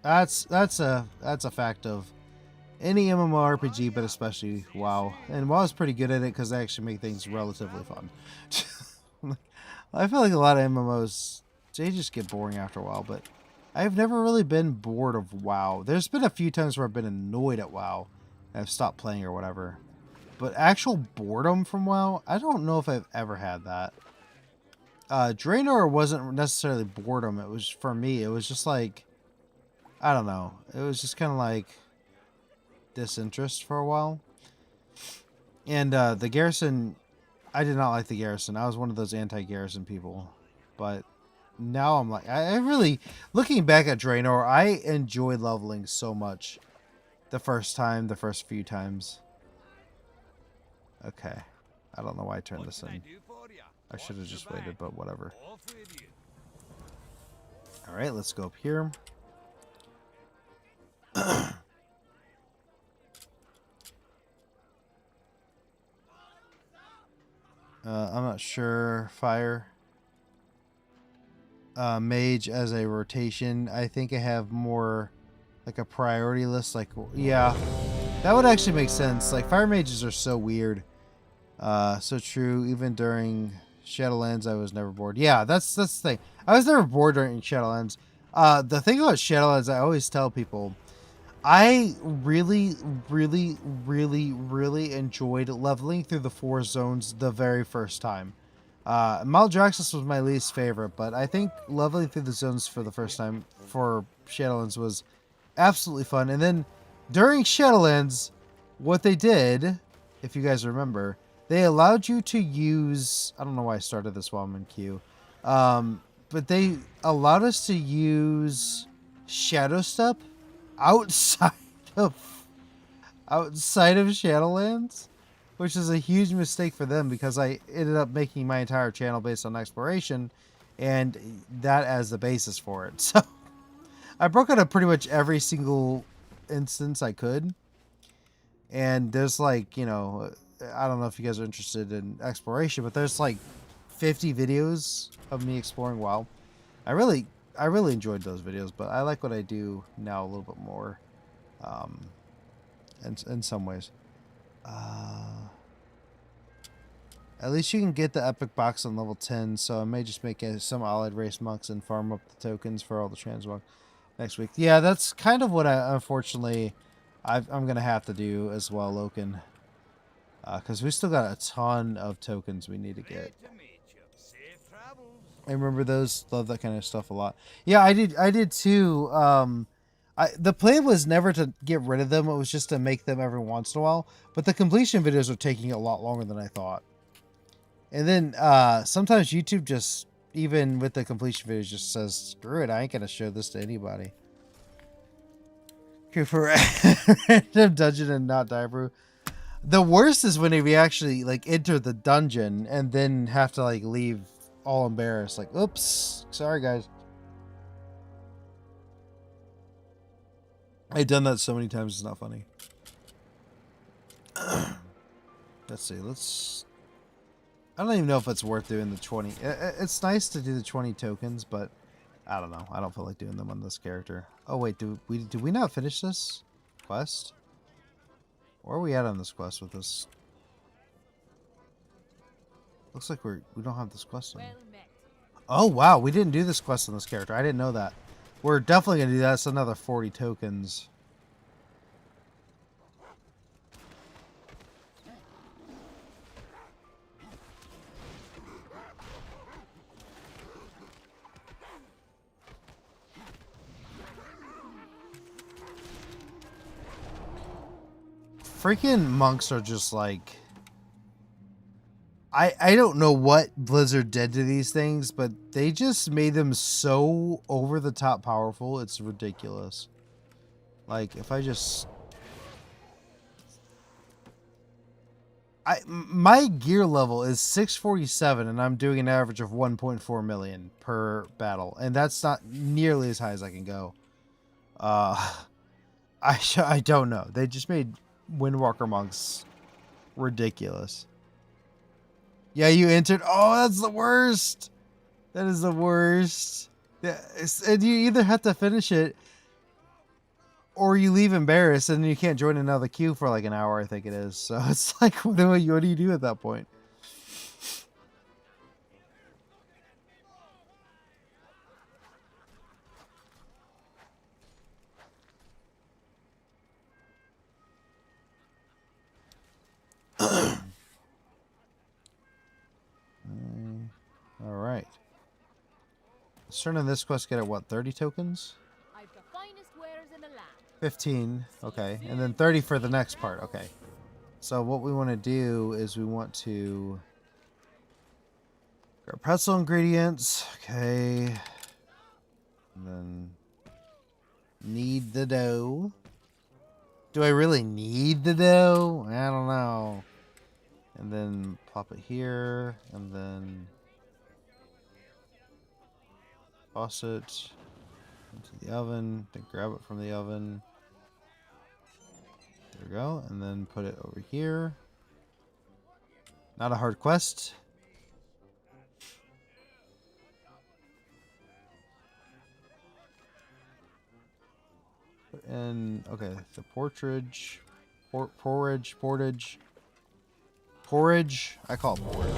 A: a fact of any MMORPG, but especially WoW. And WoW's pretty good at it because they actually make things relatively fun. I feel like a lot of MMOs, they just get boring after a while, but I've never really been bored of WoW. There's been a few times where I've been annoyed at WoW and I've stopped playing or whatever. But actual boredom from WoW, I don't know if I've ever had that. Draenor wasn't necessarily boredom. It was, for me, it was just like, I don't know. It was just kind of like disinterest for a while. And the Garrison, I did not like the Garrison. I was one of those anti-Garrison people. But now I'm like, I really, looking back at Draenor, I enjoyed leveling so much the first few times. Okay. I don't know why I turned this in. I should have just waited, but whatever. Alright, let's go up here. I'm not sure. Fire. Mage as a rotation. I think I have more like a priority list. Like, yeah, that would actually make sense. Like, fire mages are so weird. So true. Even during Shadowlands, I was never bored. Yeah, that's the thing. I was never bored during Shadowlands. The thing about Shadowlands, I always tell people, I really, really, really, really enjoyed leveling through the 4 zones the very first time. Maldraxxus was my least favorite, but I think leveling through the zones for the first time for Shadowlands was absolutely fun. And then during Shadowlands, what they did, if you guys remember, they allowed you to use, I don't know why I started this while I'm in queue, but they allowed us to use Shadow Step outside of Shadowlands, which is a huge mistake for them because I ended up making my entire channel based on exploration and that as the basis for it. So I broke out of pretty much every single instance I could. And there's like, you know, I don't know if you guys are interested in exploration, but there's like 50 videos of me exploring WoW. I really enjoyed those videos, but I like what I do now a little bit more, in some ways. At least you can get the epic box on level 10, so I may just make some allied race monks and farm up the tokens for all the transmog next week. Yeah, that's kind of what unfortunately I'm gonna have to do as well, Loken. Because we still got a ton of tokens we need to get. I remember those. Love that kind of stuff a lot. Yeah, I did too. The plan was never to get rid of them. It was just to make them every once in a while. But the completion videos are taking a lot longer than I thought. And then sometimes YouTube just, even with the completion videos, just says, screw it, I ain't going to show this to anybody. Okay, for random dungeon and not die, bro. The worst is when we actually like enter the dungeon and then have to like leave all embarrassed. Like, oops, sorry guys. I've done that so many times, it's not funny. Let's see, I don't even know if it's worth doing the 20. It's nice to do the 20 tokens, but I don't know. I don't feel like doing them on this character. Oh wait, do we not finish this quest? Where are we at on this quest with this? Looks like we don't have this quest on. Oh, wow. We didn't do this quest on this character. I didn't know that. We're definitely going to do that. It's another 40 tokens. Freaking monks are just like... I don't know what Blizzard did to these things, but they just made them so over the top powerful. It's ridiculous. Like, if I just... my gear level is 647, and I'm doing an average of 1.4 million per battle, and that's not nearly as high as I can go. I don't know. They just made Windwalker monks ridiculous. Yeah, you entered. Oh, that's the worst. That is the worst. Yeah, and you either have to finish it or you leave embarrassed and you can't join another queue for like an hour, I think it is. So it's like, what do you do at that point? All right. Let's turn in this quest. Get at what? 30 tokens?
C: I've the finest wares in the land.
A: 15. Okay. And then 30 for the next part. Okay. So what we want to do is we want to grab pretzel ingredients. Okay. And then need the dough. Do I really need the dough? I don't know. And then plop it here. And then toss it into the oven. Then grab it from the oven. There we go. And then put it over here. Not a hard quest. Put in, okay, the porridge. Porridge. I call it porridge.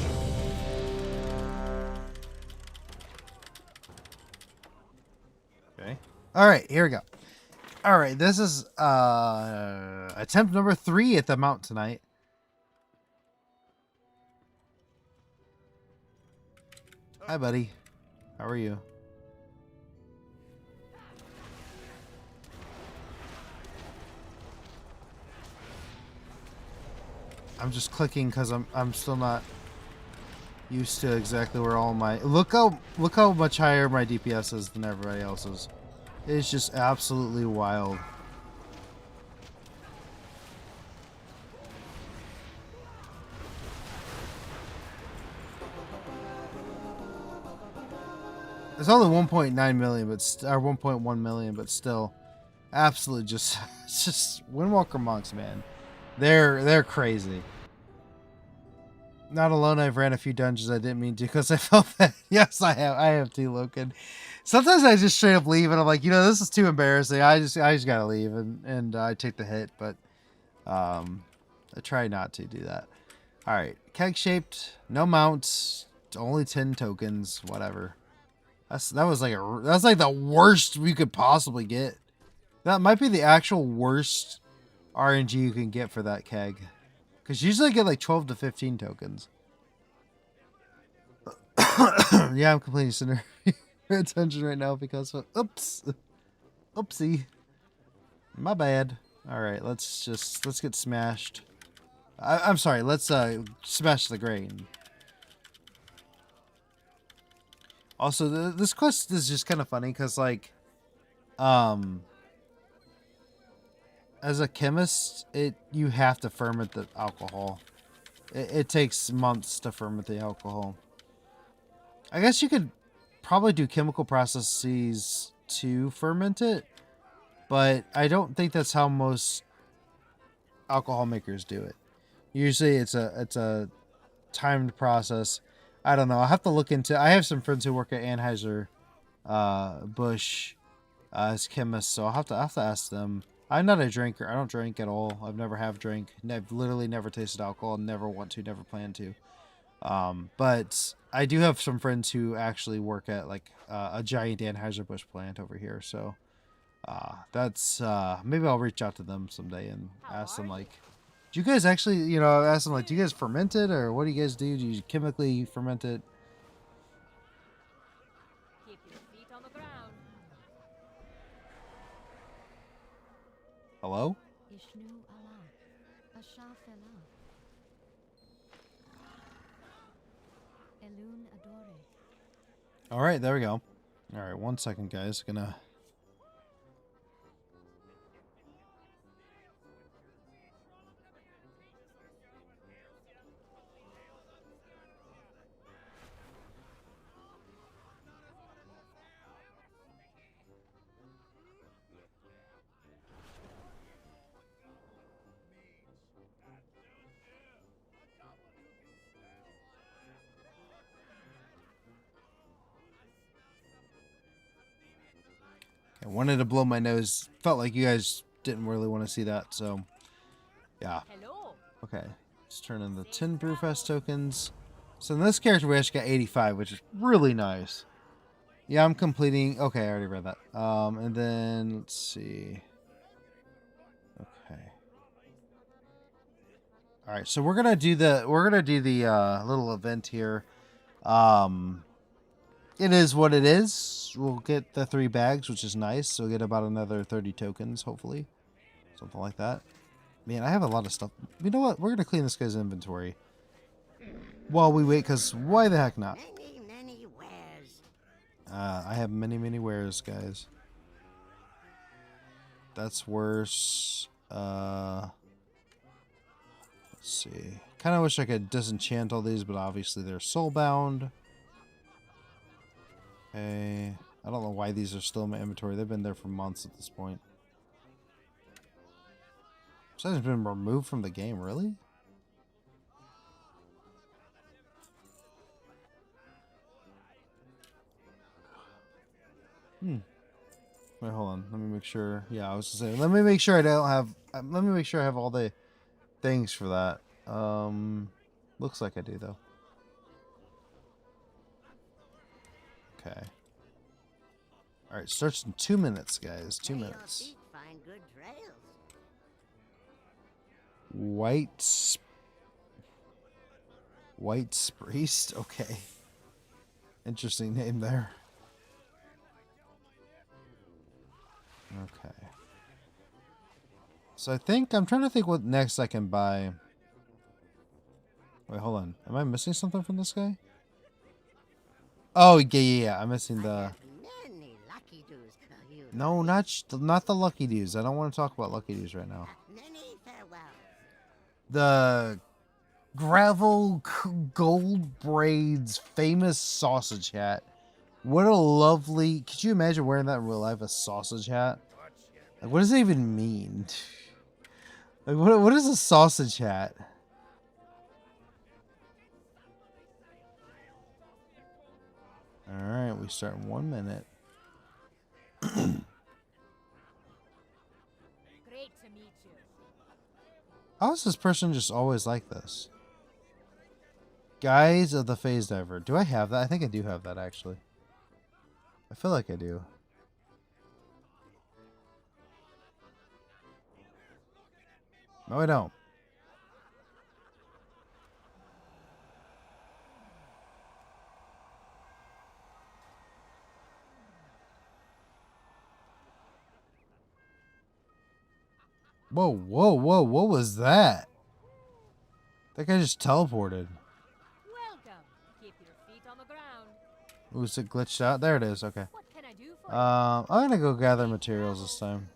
A: Okay. All right, here we go. All right, this is attempt number 3 at the mount tonight. Hi, buddy. How are you? I'm just clicking because I'm still not used to exactly where all my look how much higher my DPS is than everybody else's. It's just absolutely wild. It's only 1.9 million, but or 1.1 million, but still, absolutely just it's just Windwalker monks, man. They're crazy. Not alone, I've ran a few dungeons I didn't mean to because I felt that. Yes, I have too, Loken. Sometimes I just straight up leave and I'm like, this is too embarrassing. I just gotta leave and I take the hit, but I try not to do that. All right, keg shaped, no mounts, only 10 tokens, whatever. That was like the worst we could possibly get. That might be the actual worst RNG you can get for that keg. Because usually I get like 12 to 15 tokens. Yeah, I'm completely sitting attention right now because of... Oops. Oopsie. My bad. Alright, let's get smashed. I'm sorry, let's smash the grain. Also, this quest is just kind of funny because, like, as a chemist, you have to ferment the alcohol. It takes months to ferment the alcohol. I guess you could probably do chemical processes to ferment it, but I don't think that's how most alcohol makers do it. Usually, it's a timed process. I don't know. I'll have to look into. I have some friends who work at Anheuser Busch as chemists, so I'll have to ask them. I'm not a drinker. I don't drink at all. I've never have drank. I've literally never tasted alcohol. Never want to. Never plan to. But I do have some friends who actually work at like a giant Anheuser-Busch plant over here, so that's maybe I'll reach out to them someday and ask them like, do you guys actually, ask them like, do you guys ferment it or what do you guys do? Do you chemically ferment it?
C: Keep your feet on the ground.
A: Hello?
C: Ishnu Allah. Ashafela. Elun Adore.
A: All right, there we go. All right, 1 second, guys. Gonna. I wanted to blow my nose. Felt like you guys didn't really want to see that, so yeah.
C: Hello.
A: Okay, let's turn in the 10 Brewfest tokens. So in this character, we actually got 85, which is really nice. Yeah, I'm completing. Okay, I already read that. And then let's see. Okay. All right, so we're gonna do the little event here. It is what it is. We'll get the 3 bags, which is nice. So we'll get about another 30 tokens, hopefully. Something like that. Man, I have a lot of stuff. You know what? We're going to clean this guy's inventory while we wait, because why the heck not?
D: Many wares.
A: I have many wares, guys. That's worse. Let's see. Kind of wish I could disenchant all these, but obviously they're soulbound. Okay. I don't know why these are still in my inventory. They've been there for months at this point. This has been removed from the game, really? Wait, hold on. Let me make sure. Yeah, I was gonna say. Let me make sure I don't have. Let me make sure I have all the things for that. Looks like I do though. Okay. All right, starts in 2 minutes, guys. 2 minutes.
D: Find good trails.
A: White Priest. Okay. Interesting name there. Okay. So I think I'm trying to think what next I can buy. Wait, hold on. Am I missing something from this guy? Oh, yeah. I'm missing the.
D: Many lucky doos.
A: No, not the Lucky Dues. I don't want to talk about Lucky Dues right now.
D: Many farewell.
A: The Gravel Gold Braids famous sausage hat. What a lovely... Could you imagine wearing that in real life? A sausage hat? Like, what does it even mean? Like, what is a sausage hat? Alright, we start in 1 minute.
C: Great to meet you.
A: How is this person just always like this? Guys of the Phase Diver. Do I have that? I think I do have that, actually. I feel like I do. No, I don't. Whoa, what was that? That guy just teleported.
C: Welcome. Keep your feet on the ground.
A: Ooh, is it glitched out? There it is, okay.
C: What can I do for you?
A: I'm gonna go gather materials this time.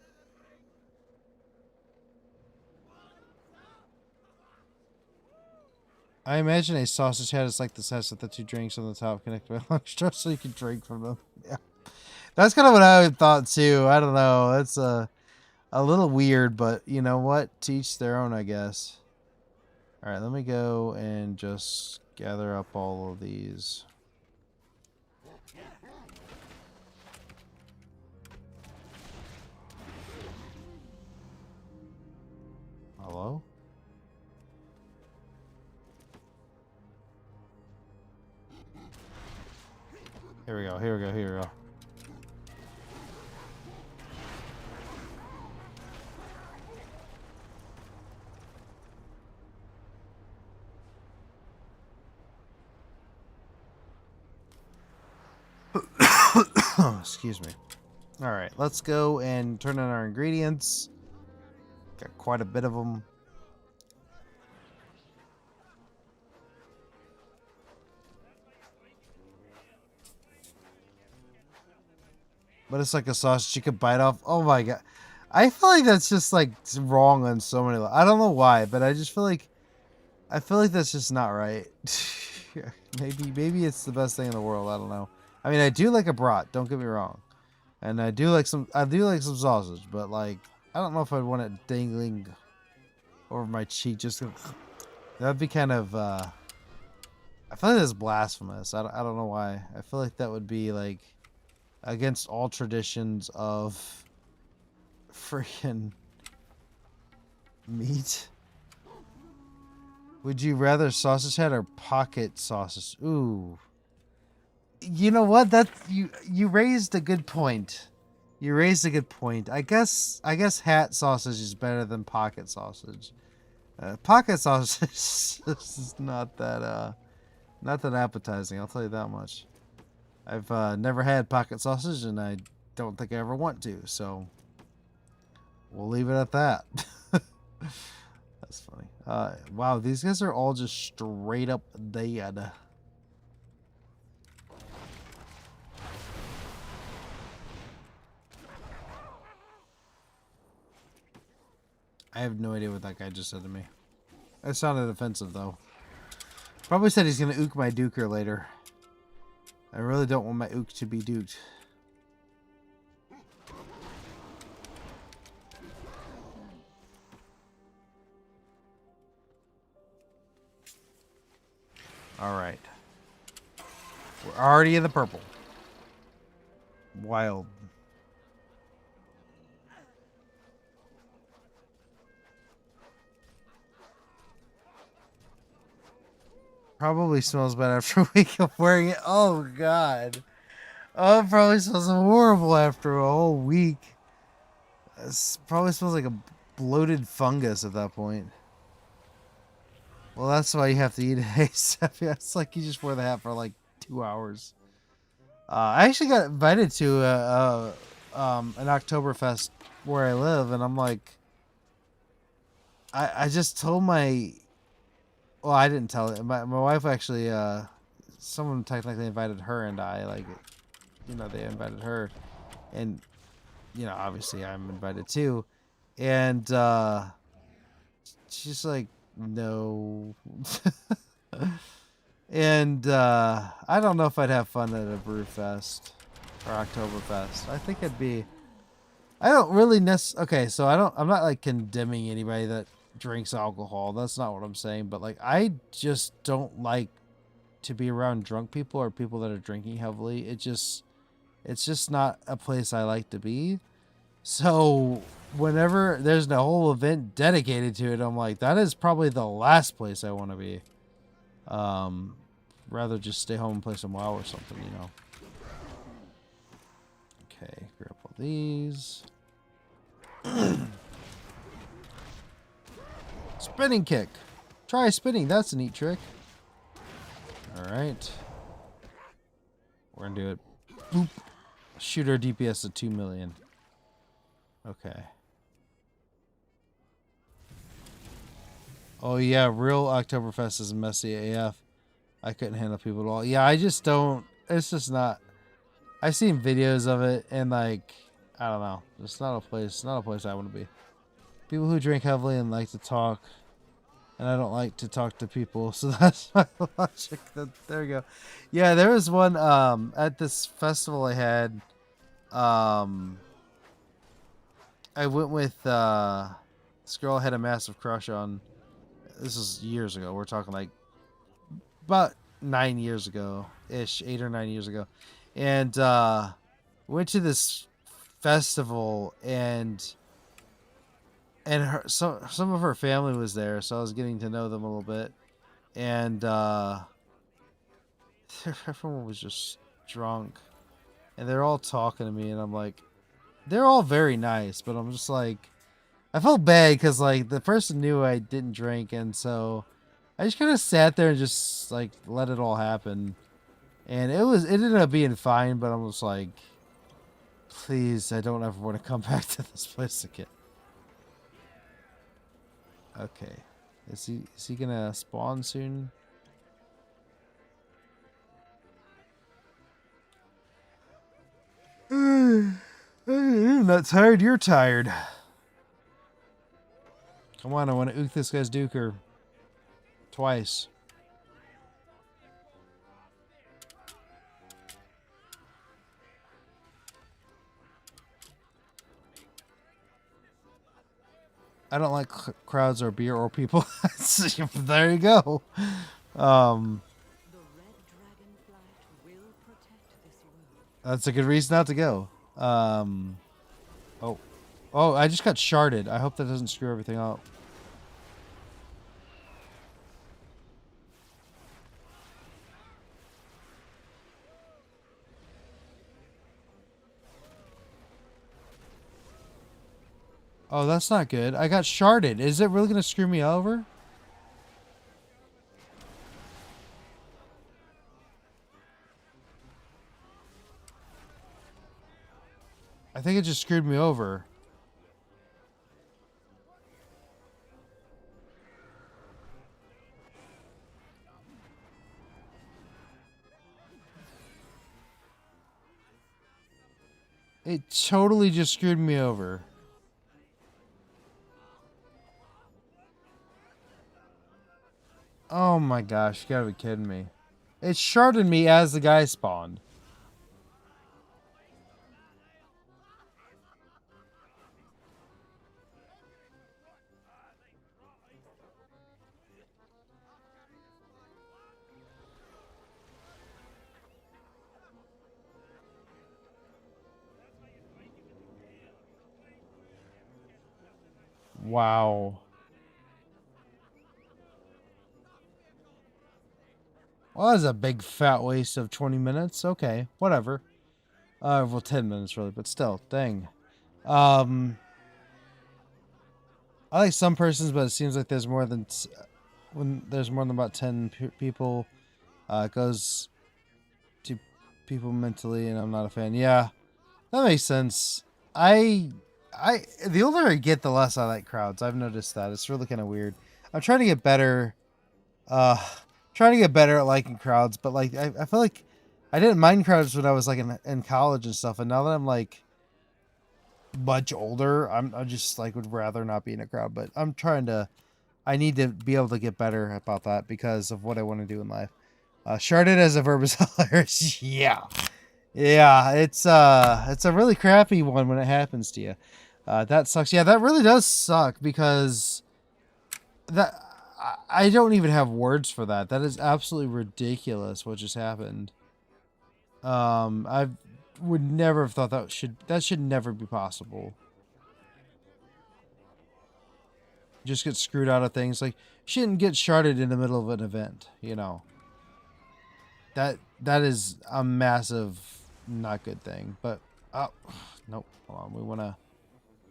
A: I imagine a sausage hat is like this has the 2 drinks on the top connected by lunch straw so you can drink from them. Yeah. That's kind of what I thought too. I don't know. It's a little weird, but you know what? To each their own, I guess. Alright, let me go and just gather up all of these. Hello? Here we go. Here we go. Here we go. Excuse me. All right, let's go and turn on our ingredients. Got quite a bit of them. But it's like a sausage you could bite off. Oh my god. I feel like that's just like wrong on so many levels. I don't know why, but I just feel like that's just not right. maybe it's the best thing in the world. I don't know. I mean, I do like a brat, don't get me wrong. And I do like some sausage, but like I don't know if I'd want it dangling over my cheek just that'd be kind of I feel like that's blasphemous. I don't know why. I feel like that would be like against all traditions of freaking meat. Would you rather sausage head or pocket sausage? Ooh. You know what? You raised a good point. You raised a good point. I guess hat sausage is better than pocket sausage. Pocket sausage is not that appetizing, I'll tell you that much. I've never had pocket sausage, and I don't think I ever want to, so we'll leave it at that. That's funny. Wow, these guys are all just straight up dead. I have no idea what that guy just said to me. It sounded offensive, though. Probably said he's going to ook my duker later. I really don't want my ook to be duked. Alright. We're already in the purple. Wild. Probably smells bad after a week of wearing it. Oh, God. Oh, it probably smells horrible after a whole week. It probably smells like a bloated fungus at that point. Well, that's why you have to eat it ASAP. Yeah, it's like you just wear the hat for like 2 hours. I actually got invited to an Oktoberfest where I live, and I'm like, I just told my... Well, I didn't tell it. My wife actually, someone technically invited her and I, like, you know, they invited her. And, you know, obviously I'm invited too. And, she's like, no. And, I don't know if I'd have fun at a Brewfest or Oktoberfest. I think it'd be... I don't really okay, so I'm not, like, condemning anybody that drinks alcohol. That's not what I'm saying, but like I just don't like to be around drunk people or people that are drinking heavily. It's just not a place I like to be. So whenever there's a whole event dedicated to it, I'm like, that is probably the last place I want to be. Rather just stay home and play some WoW or something, you know. Okay, grab all these. Spinning kick. Try spinning. That's a neat trick. Alright. We're gonna do it. Boop. Shoot our DPS to 2 million. Okay. Oh yeah, real Oktoberfest is messy AF. I couldn't handle people at all. Yeah, I just don't... It's just not... I've seen videos of it, and like... I don't know. It's not a place I want to be. People who drink heavily and like to talk, and I don't like to talk to people, so that's my logic. There we go. Yeah, there was one at this festival I had. I went with this girl I had a massive crush on. This was years ago. We're talking like about 9 years ago ish, 8 or 9 years ago, and went to this festival and some of her family was there, so I was getting to know them a little bit, and everyone was just drunk, and they're all talking to me, and I'm like, they're all very nice, but I'm just like, I felt bad because like the person knew I didn't drink, and so I just kind of sat there and just like let it all happen, and it ended up being fine, but I'm just like, please, I don't ever want to come back to this place again. Okay, is he gonna spawn soon? I'm not tired. You're tired. Come on, I want to ook this guy's duker. Twice. I don't like crowds or beer or people. There you go. That's a good reason not to go. Oh. Oh, I just got sharded. I hope that doesn't screw everything up. Oh, that's not good. I got sharded. Is it really going to screw me over? I think it just screwed me over. It totally just screwed me over. Oh my gosh, you gotta be kidding me. It sharded me as the guy spawned. Wow. Well, that was a big fat waste of 20 minutes. Okay, whatever. Well, 10 minutes really, but still, dang. I like some persons, but it seems like there's more than when there's more than about 10 people. It goes to people mentally, and I'm not a fan. Yeah, that makes sense. The older I get, the less I like crowds. I've noticed that. It's really kind of weird. I'm trying to get better. Uh, trying to get better at liking crowds, but like I feel like I didn't mind crowds when I was like in college and stuff, and now that I'm like much older, I just like would rather not be in a crowd. But I'm trying to. I need to be able to get better about that because of what I want to do in life. Sharded as a verb is hilarious. Yeah. Yeah, it's a really crappy one when it happens to you. That sucks. Yeah, that really does suck because I don't even have words for that. That is absolutely ridiculous what just happened. I would never have thought that should never be possible. Just get screwed out of things like shouldn't get sharded in the middle of an event, you know. That is a massive not good thing. But oh nope, hold on. We wanna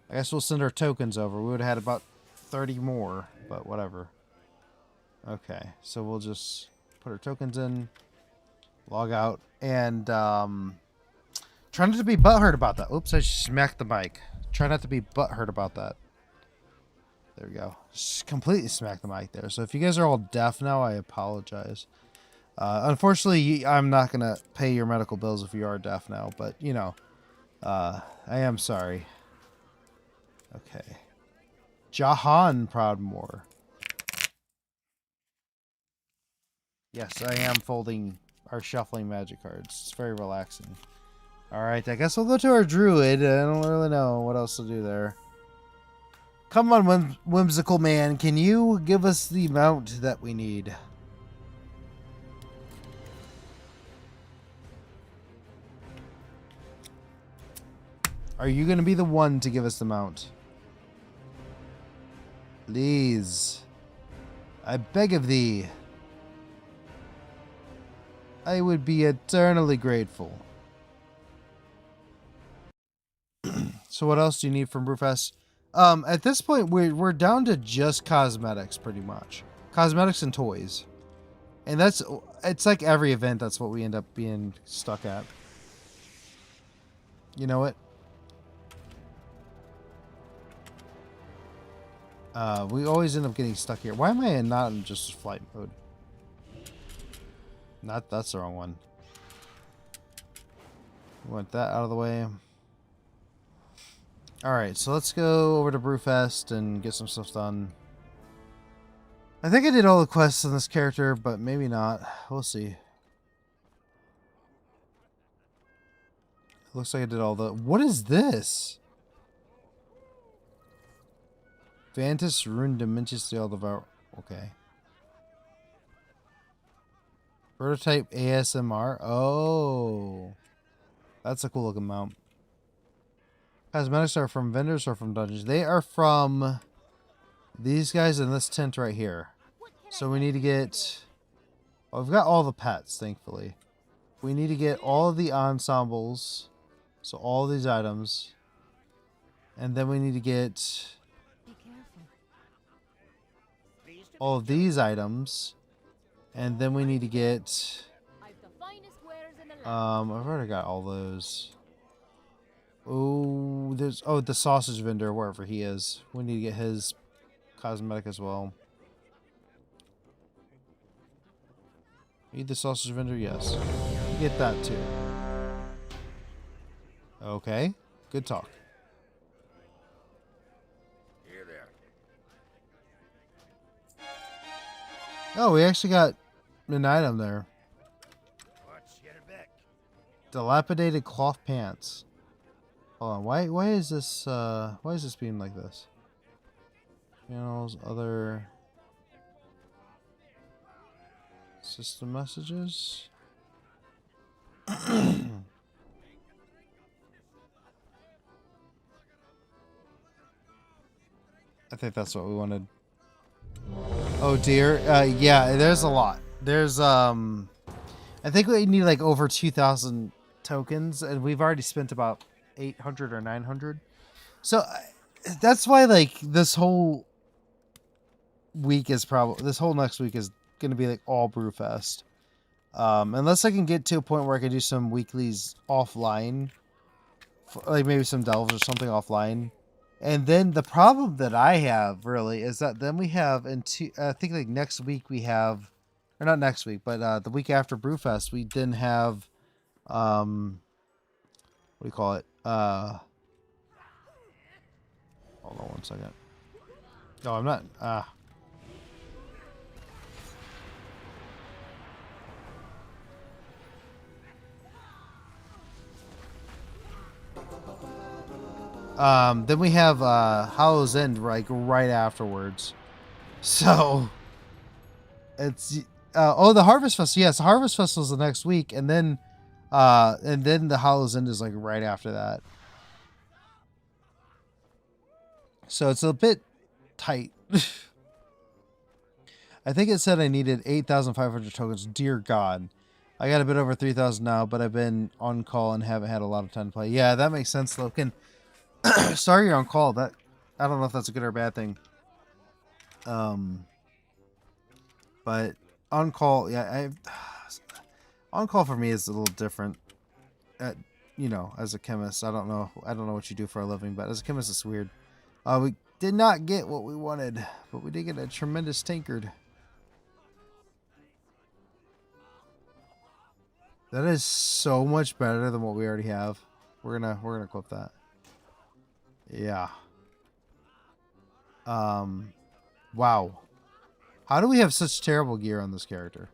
A: I guess we'll send our tokens over. We would have had about 30 more, but whatever. Okay, so we'll just put our tokens in, log out, and try not to be butthurt about that. Oops, I smacked the mic. Try not to be butthurt about that. There we go. Just completely smacked the mic there. So if you guys are all deaf now, I apologize. Unfortunately, I'm not going to pay your medical bills if you are deaf now, but, you know, I am sorry. Okay. Jahan Proudmore. Yes, I am folding or shuffling magic cards. It's very relaxing. Alright, I guess we'll go to our druid. I don't really know what else to do there. Come on, whimsical man. Can you give us the amount that we need? Are you going to be the one to give us the mount? Please. I beg of thee. I would be eternally grateful. So what else do you need from Brewfest? At this point, we're down to just cosmetics, pretty much. Cosmetics and toys. And it's like every event, that's what we end up being stuck at. You know what? We always end up getting stuck here. Why am I not in just flight mode? That's the wrong one. We want that out of the way. Alright, so let's go over to Brewfest and get some stuff done. I think I did all the quests in this character, but maybe not. We'll see. Looks like I did all the... What is this? Vantis Rune Dementius the Devour. Okay. Prototype ASMR. Oh. That's a cool looking mount. Cosmetics are from vendors or from dungeons? They are from these guys in this tent right here. So we need to get... Well, we've got all the pets, thankfully. We need to get all of the ensembles. So all these items. And then we need to get all of these items. And then we need to get... I've already got all those. Oh, there's... Oh, the sausage vendor, wherever he is. We need to get his cosmetic as well. Need the sausage vendor? Yes. Get that too. Okay. Good talk.
B: Here there.
A: Oh, we actually got an item there.
B: What's your back?
A: Dilapidated cloth pants. Hold on. Why is this being like this? Channels, other system messages. I think that's what we wanted. Oh dear. Yeah, there's a lot. There's I think we need like over 2,000 tokens, and we've already spent about 800 or 900. So that's why like this whole week is probably this whole next week is gonna be like all Brewfest. Unless I can get to a point where I can do some weeklies offline, like maybe some delves or something offline. And then the problem that I have really is that then we have I think like next week we have, or not next week, but the week after Brewfest we then have, what do you call it? Hold on one second. No, I'm not. Then we have Hollow's End right afterwards. So it's the Harvest Festival. Yes, the Harvest Festival is the next week, and then the Hollow's End is like right after that. So it's a bit tight. I think it said I needed 8,500 tokens. Dear God. I got a bit over 3,000 now, but I've been on call and haven't had a lot of time to play. Yeah, that makes sense, Loken. Sorry you're on call. That I don't know if that's a good or bad thing. But on call, yeah, on call for me is a little different. You know, as a chemist, I don't know what you do for a living, but as a chemist, it's weird. We did not get what we wanted, but we did get a tremendous tankard. That is so much better than what we already have. We're gonna clip that. Yeah. Wow. How do we have such terrible gear on this character?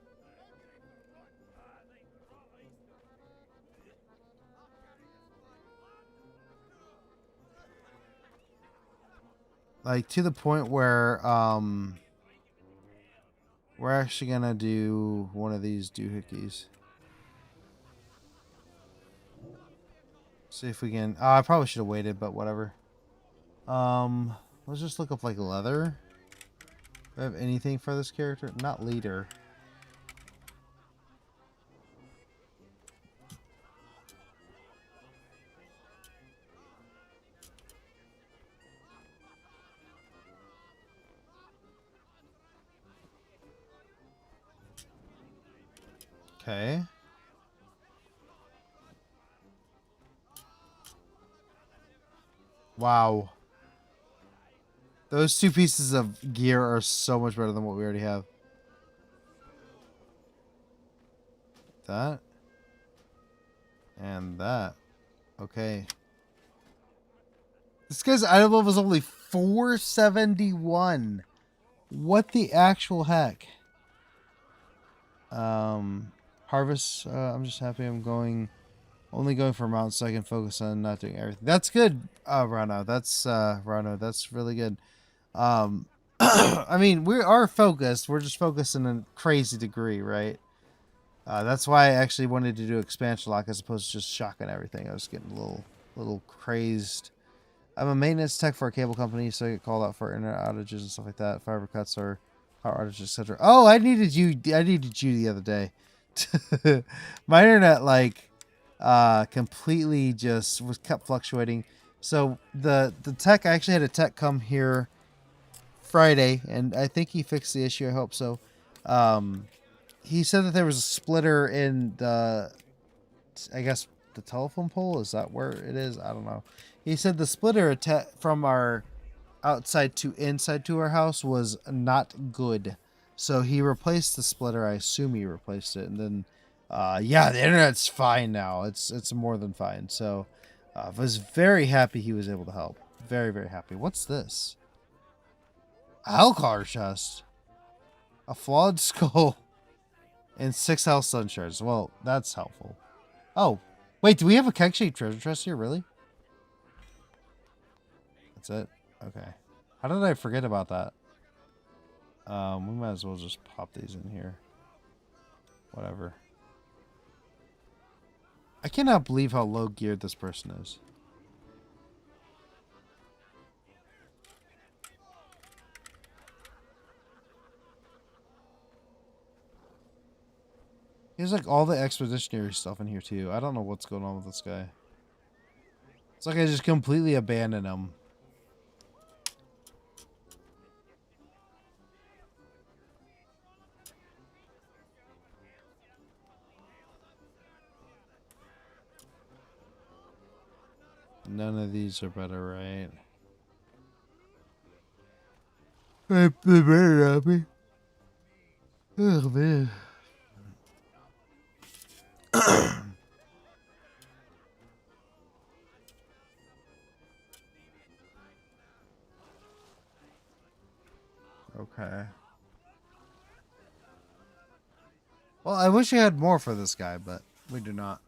A: Like to the point where we're actually gonna do one of these doohickeys. See if we can. I probably should have waited, but whatever. Let's just look up like leather. Do I have anything for this character? Not leader. Okay. Wow. Those 2 pieces of gear are so much better than what we already have. That. And that. Okay. This guy's item level is only 471. What the actual heck? Harvest. I'm just happy I'm only going for amounts so I can focus on not doing everything. That's good, Rano. That's really good. I mean, we are focused. We're just focused in a crazy degree, right? That's why I actually wanted to do expansion lock as opposed to just shotgun everything. I was getting a little crazed. I'm a maintenance tech for a cable company, so I get called out for internet outages and stuff like that, fiber cuts or power outages, etc. Oh, I needed you the other day. My internet completely just kept fluctuating. So the tech, I actually had a tech come here Friday, and I think he fixed the issue. I hope so. He said that there was a splitter in I guess the telephone pole. Is that where it is? I don't know. He said the splitter from our outside to inside to our house was not good. So he replaced the splitter. I assume he replaced it. And then, yeah, the internet's fine now. It's more than fine. So I was very happy he was able to help. Very, very happy. What's this? Alcar chest. A flawed skull. And 6 health sun shards. Well, that's helpful. Oh, wait, do we have a keg-shaped treasure chest here, really? That's it? Okay. How did I forget about that? We might as well just pop these in here. Whatever. I cannot believe how low geared this person is. He has like all the expeditionary stuff in here too. I don't know what's going on with this guy. It's like I just completely abandoned him. None of these are better, right? They better not be. Oh man. Okay. Well, I wish I had more for this guy, but we do not.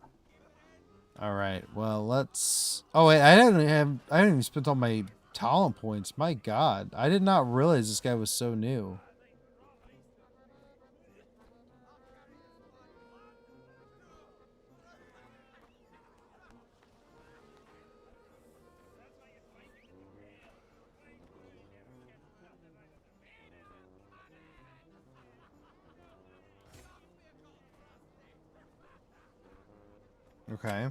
A: All right. Well, let's. Oh wait, I haven't even spent all my talent points. My God, I did not realize this guy was so new. Okay.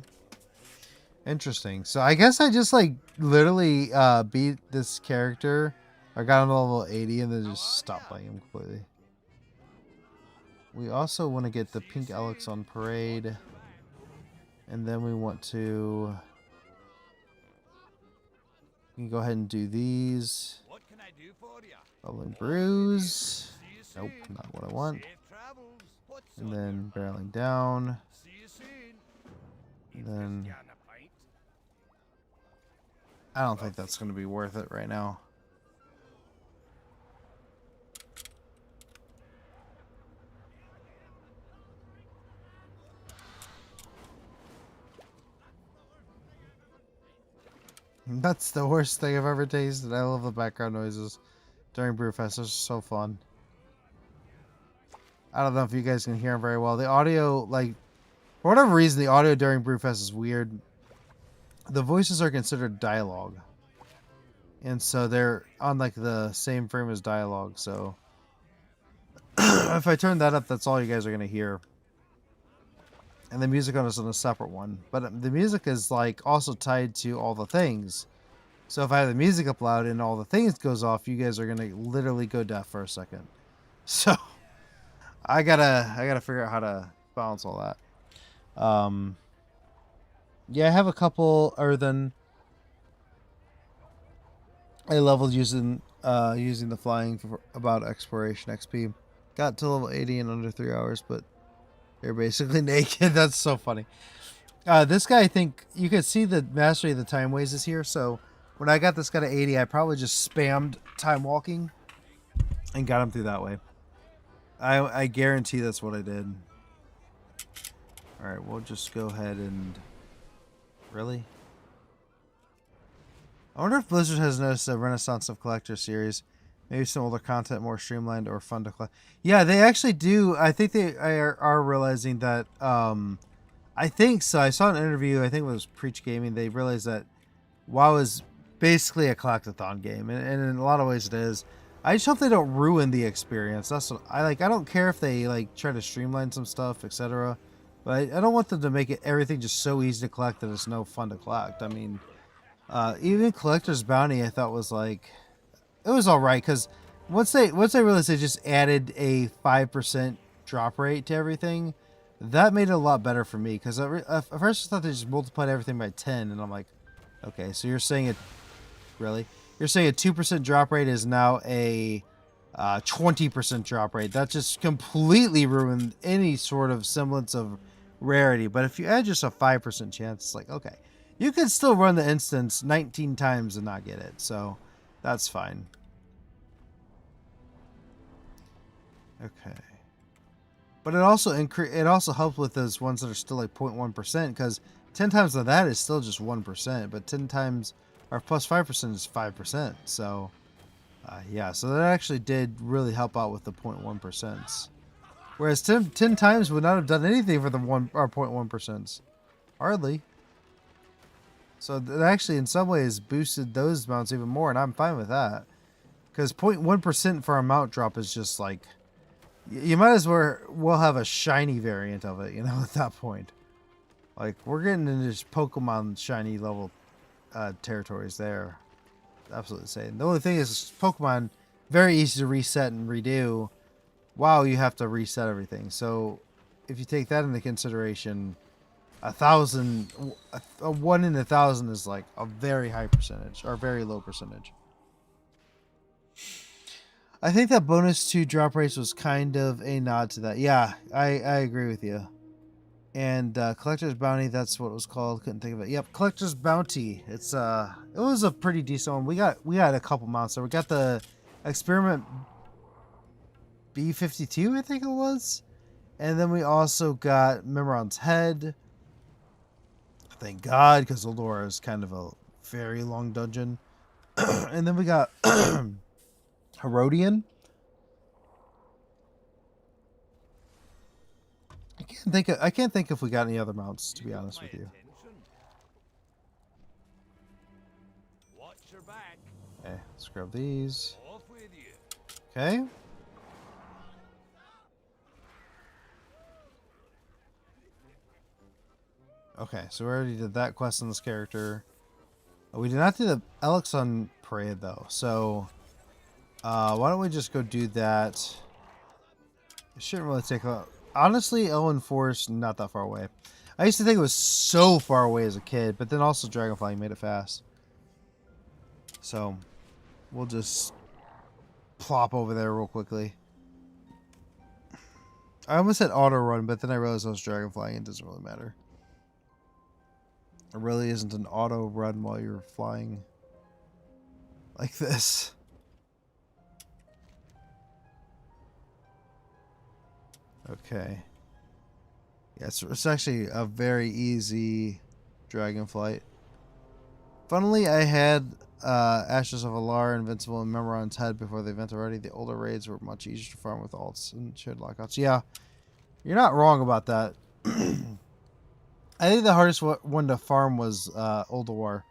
A: Interesting. So I guess I just like literally beat this character. I got him to level 80 and then just stopped playing him completely. We also want to get the pink Alex on parade. And then we want to... We can go ahead and do these.
B: What can I do for you?
A: Bubbling brews. Nope, not what I want.
B: Safe travels. What's
A: And
B: on
A: then barreling down.
B: See you soon.
A: And then...
B: Down a pint.
A: I don't think that's going to be worth it right now. That's the worst thing I've ever tasted. I love the background noises during Brewfest. They're so fun. I don't know if you guys can hear them very well. The audio, like, for whatever reason, the audio during Brewfest is weird. The voices are considered dialogue. And so they're on, like, the same frame as dialogue. So if I turn that up, that's all you guys are going to hear. And the music on is on a separate one. But the music is, like, also tied to all the things. So if I have the music up loud and all the things goes off, you guys are going to literally go deaf for a second. So I gotta figure out how to balance all that. Yeah, I have a couple earthen. I leveled using the flying for about exploration XP. Got to level 80 in under 3 hours, but they're basically naked. That's so funny. This guy, I think you could see the mastery of the time ways is here. So when I got this guy to 80, I probably just spammed time walking and got him through that way. I guarantee that's what I did. All right, we'll just go ahead and really. I wonder if Blizzard has noticed a renaissance of collector series. Maybe some older content more streamlined or fun to collect. Yeah, they actually do. I think they are realizing that. I think so. I saw an interview. I think it was Preach Gaming. They realized that WoW is basically a collectathon game, and in a lot of ways it is. I just hope they don't ruin the experience. That's what I like. I don't care if they like try to streamline some stuff, etc. But I don't want them to make it everything just so easy to collect that it's no fun to collect. I mean. Even Collector's Bounty, I thought was like, it was all right because once they realized they just added a 5% drop rate to everything, that made it a lot better for me. Because at first I thought they just multiplied everything by 10, and I'm like, okay, so you're saying it really? You're saying a 2% drop rate is now a 20% drop rate? That just completely ruined any sort of semblance of rarity. But if you add just a 5% chance, it's like, okay. You can still run the instance 19 times and not get it, so that's fine. Okay. But it also helps with those ones that are still like 0.1%, because 10 times of that is still just 1%, but 10 times or plus 5% is 5%. So yeah, so that actually did really help out with the 0.1%. Whereas 10 times would not have done anything for the 0.1%. Hardly. So that actually, in some ways, boosted those amounts even more, and I'm fine with that. Because 0.1% for a mount drop is just like... You might as well have a shiny variant of it, you know, at that point. Like, we're getting into just Pokemon shiny level territories there. Absolutely insane. The only thing is, Pokemon, very easy to reset and redo. WoW, you have to reset everything. So, if you take that into consideration... 1,000, a 1 in 1,000 is like a very high percentage or very low percentage. I think that bonus to drop rates was kind of a nod to that. Yeah, I agree with you. And Collector's Bounty, that's what it was called. Couldn't think of it. Yep, Collector's Bounty. It was a pretty decent one. We got a couple mounts. So we got the Experiment B52, I think it was. And then we also got Memoron's Head. Thank God, because Eldora is kind of a very long dungeon. And then we got Herodian. I can't think if we got any other mounts, to be honest with you.
B: Watch your back.
A: Okay, let's grab these.
B: Off with you.
A: Okay. Okay, so we already did that quest on this character. We did not do the Elixon Parade, though. So, why don't we just go do that? It shouldn't really take a... Honestly, Elwyn Forest, not that far away. I used to think it was so far away as a kid, but then also Dragonfly made it fast. So, we'll just plop over there real quickly. I almost said auto run, but then I realized I was Dragonflying. It doesn't really matter. It really isn't an auto run while you're flying like this. Okay. Yeah, it's actually a very easy dragon flight. Funnily, I had Ashes of Alar, Invincible, and Memoron's Head before the event already. The older raids were much easier to farm with alts and shared lockouts. Yeah, you're not wrong about that. I think the hardest one to farm was Ulduar.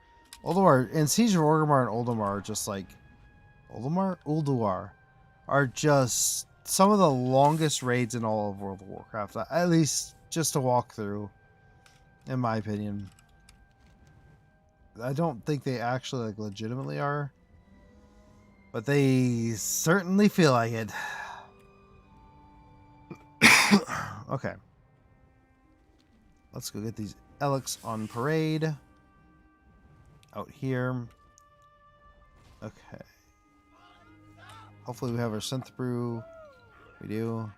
A: Ulduar and Siege of Orgrimmar and Ulduar are just like Ulduar are just some of the longest raids in all of World of Warcraft. At least just to walk through, in my opinion. I don't think they actually like legitimately are, but they certainly feel like it. Okay. Let's go get these Elix on parade. Out here. Okay. Hopefully we have our synth brew. We do.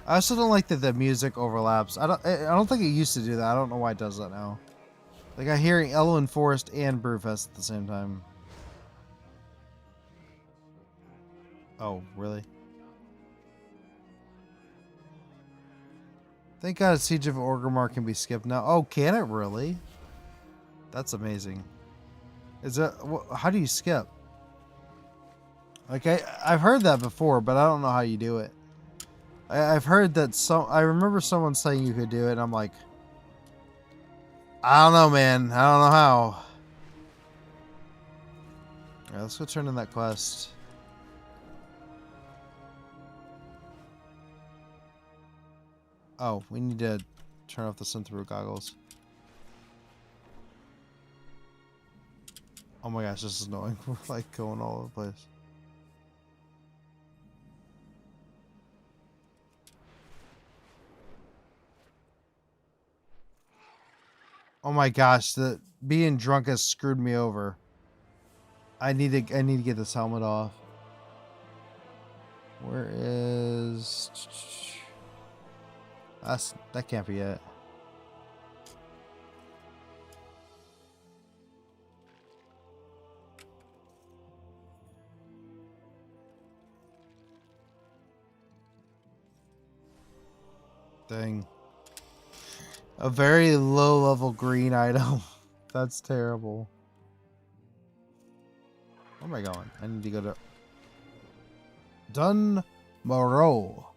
A: I also don't like that the music overlaps. I don't think it used to do that. I don't know why it does that now. Like I'm hearing Elwyn Forest and Brewfest at the same time. Oh, really? Thank God Siege of Orgrimmar can be skipped now. Oh, can it really? That's amazing. Is that how do you skip? Like I've heard that before, but I don't know how you do it. I've heard that I remember someone saying you could do it, and I'm like, I don't know, man. I don't know how. Alright, let's go turn in that quest. Oh, we need to turn off the synth goggles. Oh my gosh, this is annoying. We're like going all over the place. Oh my gosh, the being drunk has screwed me over. I need to get this helmet off. Where is that can't be it. Dang. A very low level green item. That's terrible. Where am I going? I need to go to Dun Moreau.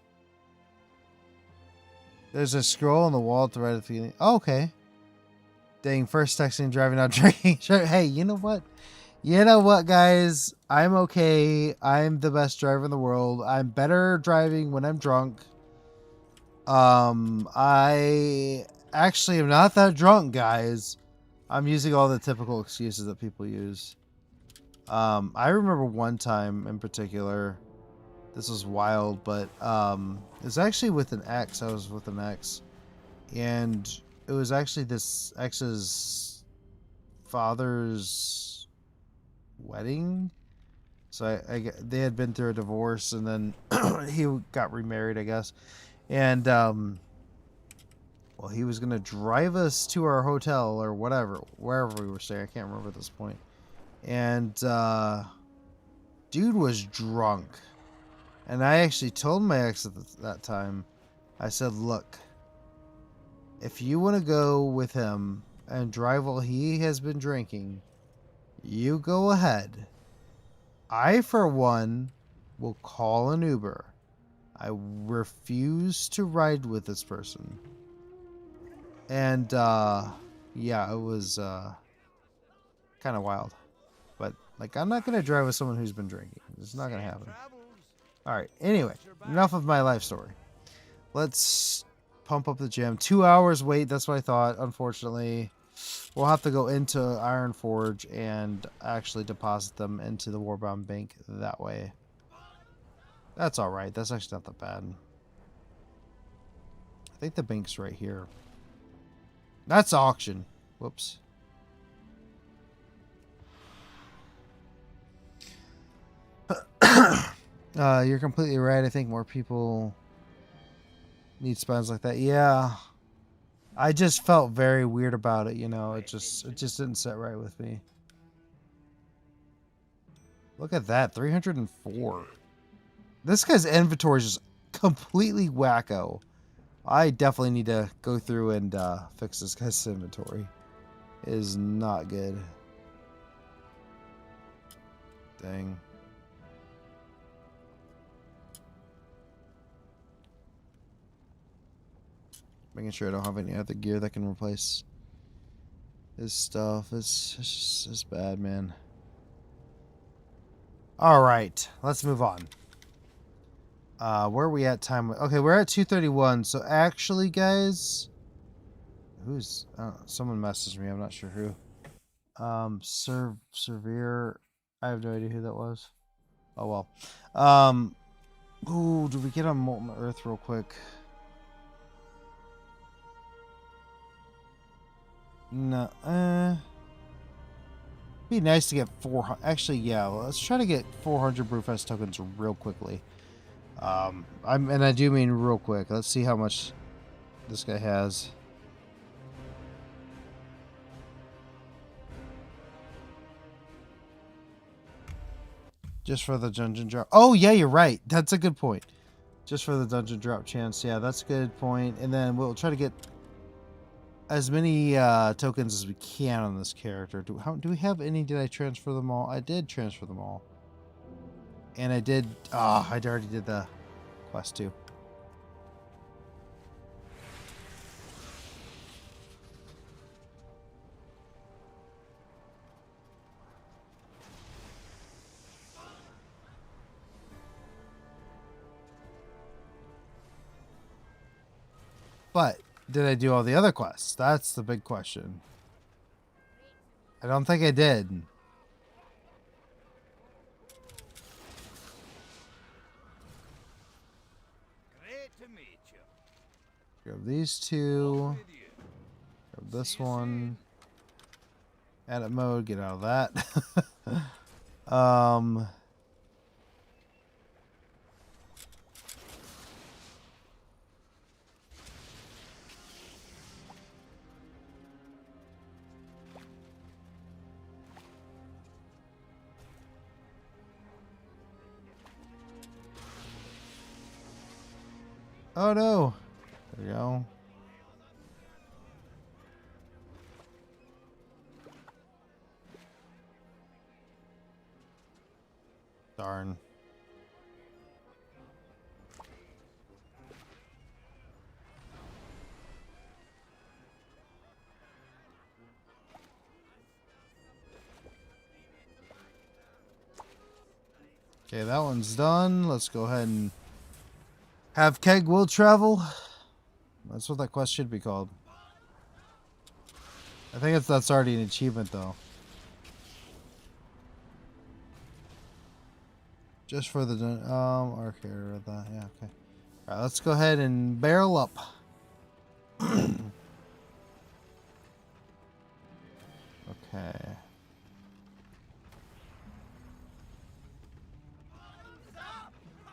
A: There's a scroll on the wall at the right of the feeling. Oh, okay. Dang, first texting, driving out, drinking. Sure. Hey, you know what? You know what, guys? I'm okay. I'm the best driver in the world. I'm better driving when I'm drunk. I actually am not that drunk, guys. I'm using all the typical excuses that people use. I remember one time in particular. This was wild, but it was actually with an ex. I was with an ex, and it was actually this ex's father's wedding. So they had been through a divorce, and then he got remarried, I guess. And well, he was gonna drive us to our hotel or whatever, wherever we were staying. I can't remember at this point. And dude was drunk. And I actually told my ex at that time, I said, look, if you want to go with him and drive while he has been drinking, you go ahead. I, for one, will call an Uber. I refuse to ride with this person. And, yeah, it was kind of wild. But, like, I'm not going to drive with someone who's been drinking. It's not going to happen. Alright, anyway, enough of my life story. Let's pump up the gym. 2 hours wait, that's what I thought. Unfortunately, we'll have to go into Ironforge and actually deposit them into the Warbound Bank that way. That's alright, that's actually not that bad. I think the bank's right here. That's auction. Whoops. You're completely right. I think more people need spawns like that. Yeah. I just felt very weird about it, you know. It just didn't sit right with me. Look at that, 304. This guy's inventory is just completely wacko. I definitely need to go through and fix this guy's inventory. It is not good. Dang. Making sure I don't have any other gear that can replace his stuff. It's bad, man. Alright, let's move on. Where are we at time? Okay, we're at 2:31. So actually, guys, someone messaged me. I'm not sure who. Severe. I have no idea who that was. Oh well. Ooh, do we get on Molten Earth real quick? No. Be nice to get 400. Actually, yeah. Let's try to get 400 Brewfest tokens real quickly. And I do mean real quick. Let's see how much this guy has. Just for the dungeon drop. Oh yeah, you're right. That's a good point. Just for the dungeon drop chance. Yeah, that's a good point. And then we'll try to get as many tokens as we can on this character. Do we have any? Did I transfer them all? I did transfer them all. And I did. I already did the quest too. But did I do all the other quests? That's the big question. I don't think I did.
B: Great to meet you.
A: Grab these two. Grab this one. Edit mode. Get out of that. Oh no. There we go. Darn. Okay, that one's done. Let's go ahead and have Keg will travel. That's what that quest should be called. I think that's already an achievement though. Just for the okay, that yeah, okay. All right, let's go ahead and barrel up. Okay.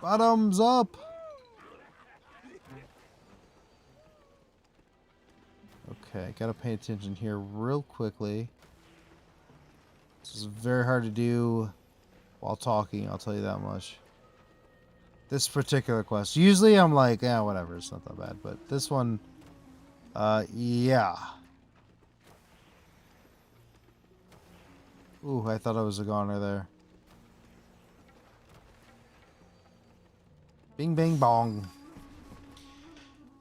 A: Bottoms up. Okay, gotta pay attention here real quickly. This is very hard to do while talking, I'll tell you that much. This particular quest. Usually I'm like, yeah, whatever, it's not that bad. But this one, yeah. Ooh, I thought I was a goner there. Bing, bang, bong.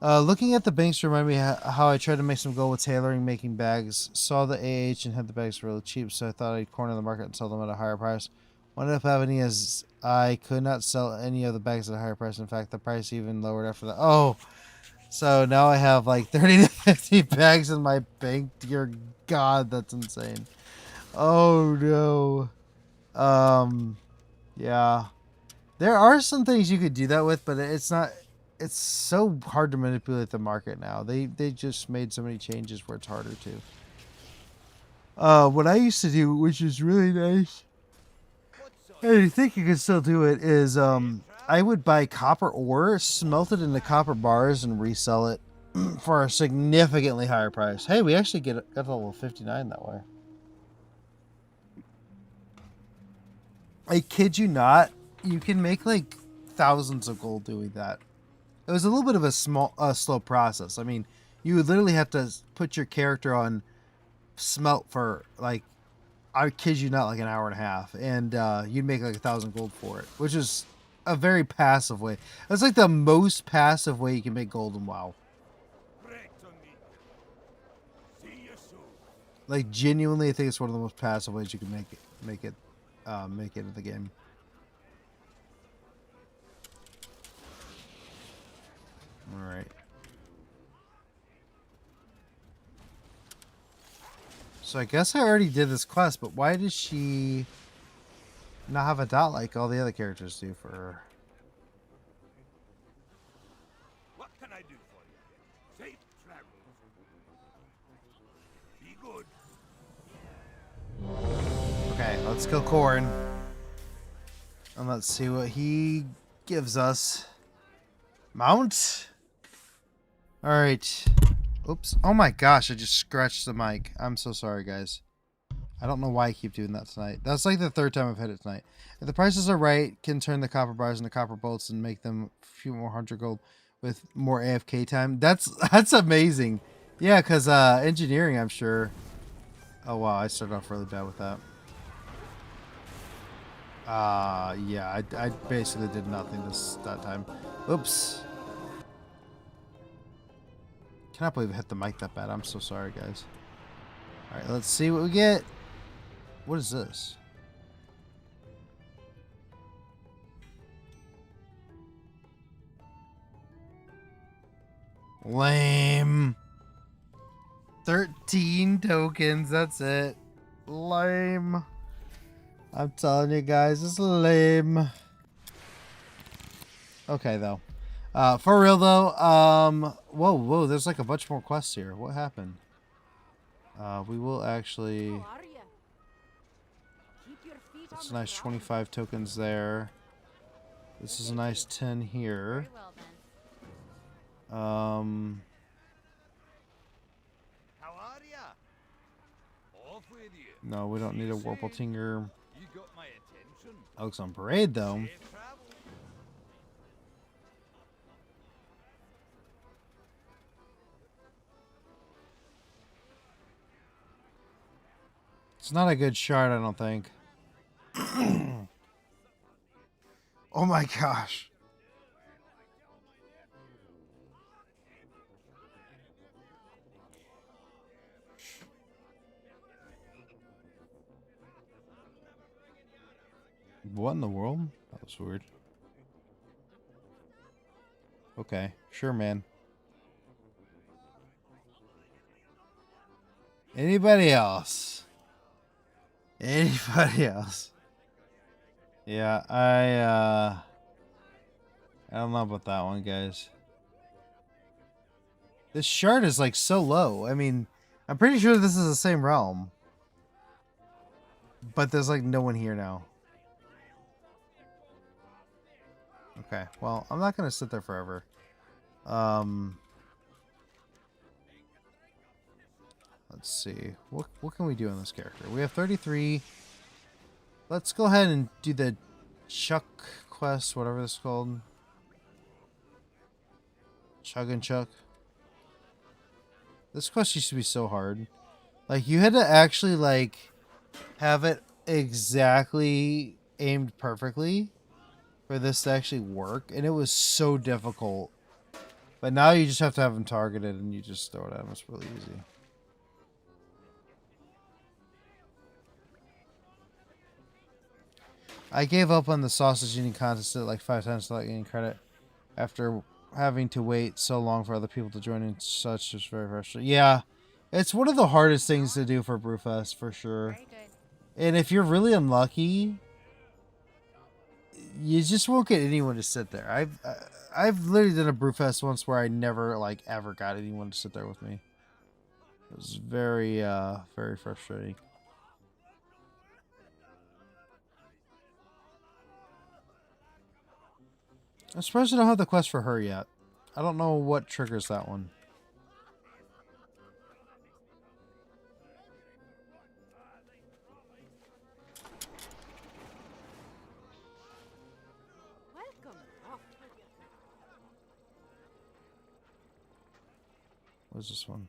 A: Looking at the banks remind me how I tried to make some gold with tailoring, making bags. Saw the AH and had the bags really cheap, so I thought I'd corner the market and sell them at a higher price. What ended up happening is I could not sell any of the bags at a higher price. In fact, the price even lowered after that. Oh, so now I have like 30 to 50 bags in my bank. Dear God, that's insane. Oh no. Yeah. There are some things you could do that with, but it's not. It's so hard to manipulate the market now. They just made so many changes where it's harder to. What I used to do, which is really nice, and I think you can still do it, is I would buy copper ore, smelt it into copper bars, and resell it for a significantly higher price. Hey, we actually got to level 59 that way. I kid you not, you can make like thousands of gold doing that. It was a little bit of a slow process. I mean, you would literally have to put your character on smelt for like, I kid you not, like an hour and a half, and you'd make like 1,000 gold for it, which is a very passive way. That's like the most passive way you can make gold in WoW. Like genuinely, I think it's one of the most passive ways you can make it in the game. All right. So I guess I already did this quest, but why does she not have a dot like all the other characters do for her?
B: What can I do for you? Safe travels. Be good.
A: Okay, let's kill Corn. And let's see what he gives us. Mount. Alright. Oops. Oh my gosh, I just scratched the mic. I'm so sorry, guys. I don't know why I keep doing that tonight. That's like the third time I've hit it tonight. If the prices are right, can turn the copper bars into copper bolts and make them a few more 100 gold with more AFK time. That's amazing. Yeah, because engineering, I'm sure. Oh wow, I started off really bad with that. Yeah, I basically did nothing that time. Oops. Cannot believe I hit the mic that bad. I'm so sorry, guys. Alright, let's see what we get. What is this? Lame. 13 tokens, that's it. Lame. I'm telling you guys, it's lame. Okay, though. For real, though, whoa, there's like a bunch more quests here. What happened? We will actually...
C: How are ya? Keep your feet
A: That's a
C: on the
A: nice
C: ground.
A: 25 tokens there. This is a nice 10 here.
C: Very well then.
B: How are ya? Off with you.
A: No, we don't need a Warple Tinger.
B: You got my attention.
A: Alex on Parade, though.
B: Safe travels.
A: It's not a good shard, I don't think. Oh my gosh. What in the world? That was weird. Okay, sure, man. Anybody else? Anybody else? Yeah, I don't know about that one, guys. This shard is like so low. I mean, I'm pretty sure this is the same realm. But there's like no one here now. Okay, well, I'm not gonna sit there forever. Let's see. What can we do on this character? We have 33. Let's go ahead and do the Chuck quest, whatever this is called. Chug and Chuck. This quest used to be so hard. Like, you had to actually, like, have it exactly aimed perfectly for this to actually work. And it was so difficult. But now you just have to have them targeted and you just throw it at them. It's really easy. I gave up on the sausage eating contest like 5 times without getting credit after having to wait so long for other people to join in. Such is very frustrating. Yeah, it's one of the hardest things to do for Brewfest for sure.
C: Very good.
A: And if you're really unlucky, you just won't get anyone to sit there. I've literally done a Brewfest once where I never like ever got anyone to sit there with me. It was very very frustrating. I'm surprised I don't have the quest for her yet. I don't know what triggers that one.
C: Welcome. Off with you.
A: What's this one?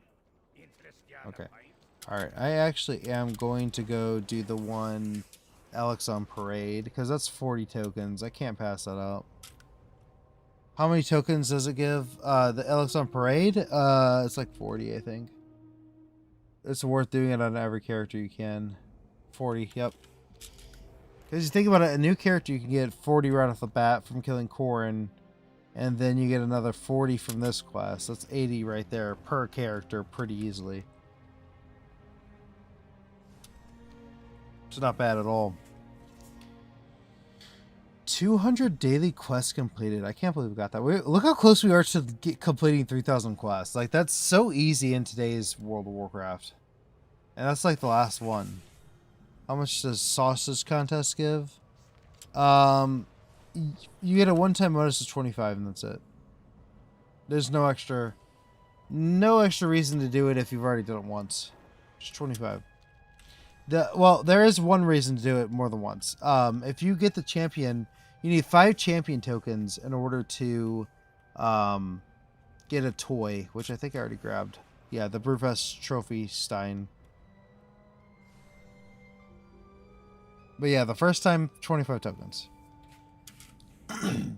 B: Interest ya
A: Okay.
B: in mine?
A: Alright, I actually am going to go do the one Alex on Parade, because that's 40 tokens. I can't pass that up. How many tokens does it give? The Alex on Parade? It's like 40, I think. It's worth doing it on every character you can. 40, yep. Because you think about it, a new character you can get 40 right off the bat from killing Corrin, and then you get another 40 from this quest. That's 80 right there per character pretty easily. It's not bad at all. 200 daily quests completed. I can't believe we got that. Look how close we are to completing 3,000 quests. Like, that's so easy in today's World of Warcraft. And that's like the last one. How much does Sausage Contest give? You get a one-time bonus of 25 and that's it. There's no extra reason to do it if you've already done it once. Just 25. Well, there is one reason to do it more than once. If you get the champion, you need 5 champion tokens in order to get a toy, which I think I already grabbed. Yeah, the Brewfest trophy stein. But yeah, the first time, 25 tokens. Alright,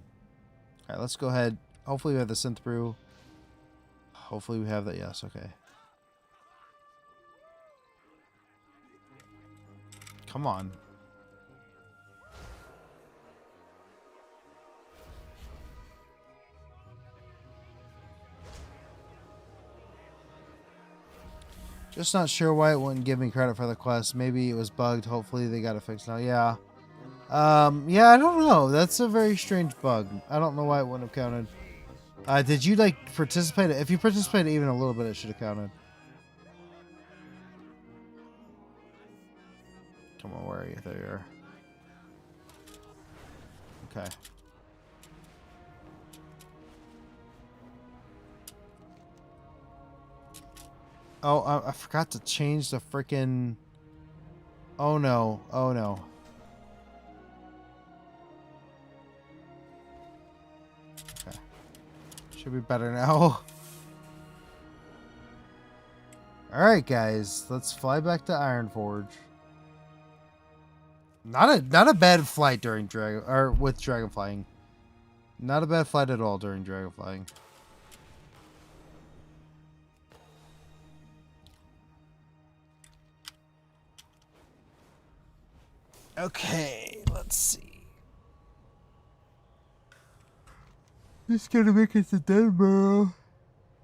A: let's go ahead. Hopefully we have the synth brew. Hopefully we have that. Yes, okay. Come on. Just not sure why it wouldn't give me credit for the quest. Maybe it was bugged. Hopefully they got it fixed now. Yeah. Yeah, I don't know. That's a very strange bug. I don't know why it wouldn't have counted. Did you, like, participate? If you participated even a little bit, it should have counted. Come on, where are you? There you are. Okay. Oh, I forgot to change the frickin'... Oh no. Oh no. Okay. Should be better now. Alright guys, let's fly back to Ironforge. Not a bad flight during with dragon flying. Not a bad flight at all during dragon flying. Okay, let's see. Just gotta make it to Denver.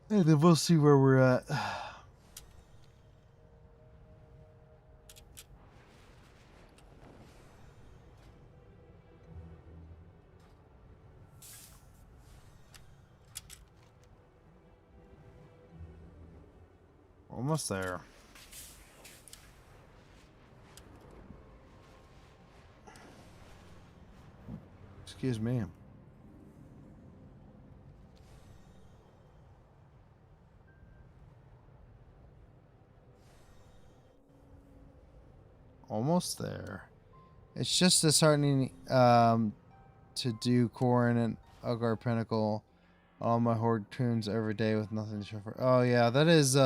A: And then we'll see where we're at. Almost there. Excuse me. Almost there. It's just disheartening to do Corrin and Ugar Pinnacle all my horde tunes every day with nothing to show for. Oh yeah, that is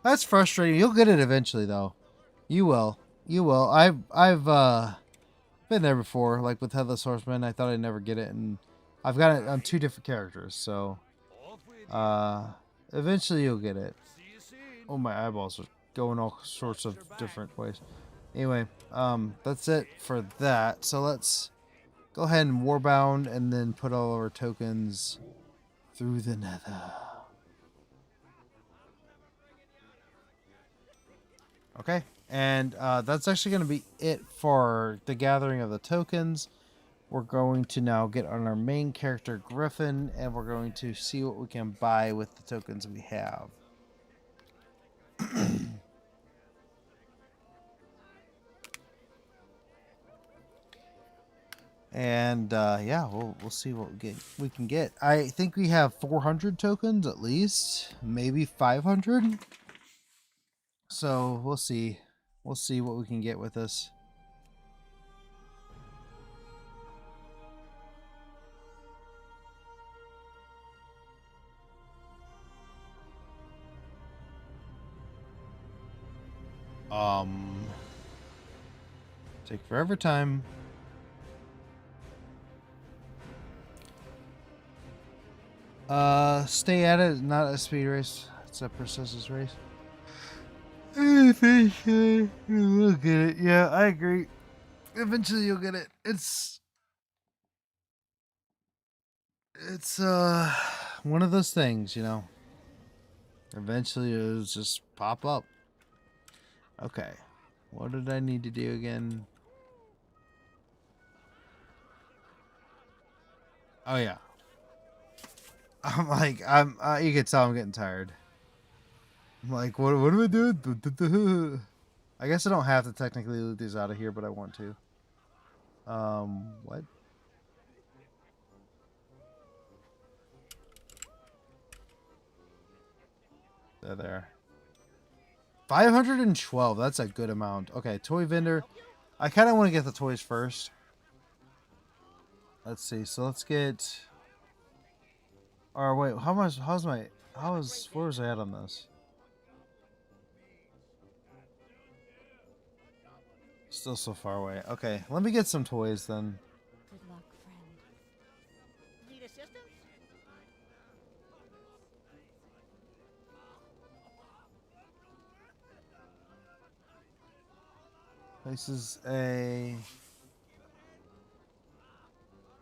A: that's frustrating. You'll get it eventually though. You will. You will. I've been there before, like with Headless Horseman. I thought I'd never get it, and I've got it on 2 different characters, so eventually you'll get it. Oh, my eyeballs are going all sorts of different ways. Anyway, that's it for that. So let's go ahead and warbound and then put all our tokens through the nether. Okay, and that's actually going to be it for the gathering of the tokens. We're going to now get on our main character, Griffin, and we're going to see what we can buy with the tokens we have. And yeah, we'll see what we can get. I think we have 400 tokens at least, maybe 500. So we'll see. We'll see what we can get with this. Take forever time. Stay at it. Not a speed race. It's a persistence race. Eventually, you'll get it. Yeah, I agree. Eventually, you'll get it. It's one of those things, you know. Eventually, it'll just pop up. Okay. What did I need to do again? Oh yeah. You can tell I'm getting tired. I'm like, what am I doing? I guess I don't have to technically loot these out of here, but I want to. What? There. 512. That's a good amount. Okay, toy vendor. I kind of want to get the toys first. Let's see. So let's get. Or wait, how much? Where was I at on this? Still so far away. Okay, let me get some toys then.
C: Good luck, friend.
D: Need assistance?
A: This is a.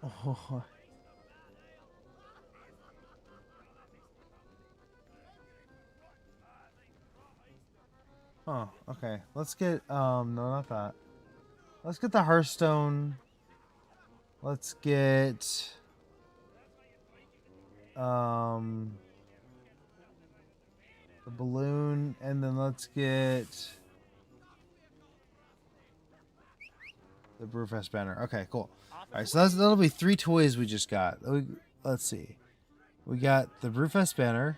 A: Oh. Oh, okay. Let's get no, not that. Let's get the Hearthstone. Let's get the balloon, and then let's get the Brewfest banner. Okay, cool. All right, so that'll be 3 toys we just got. Let's see. We got the Brewfest banner.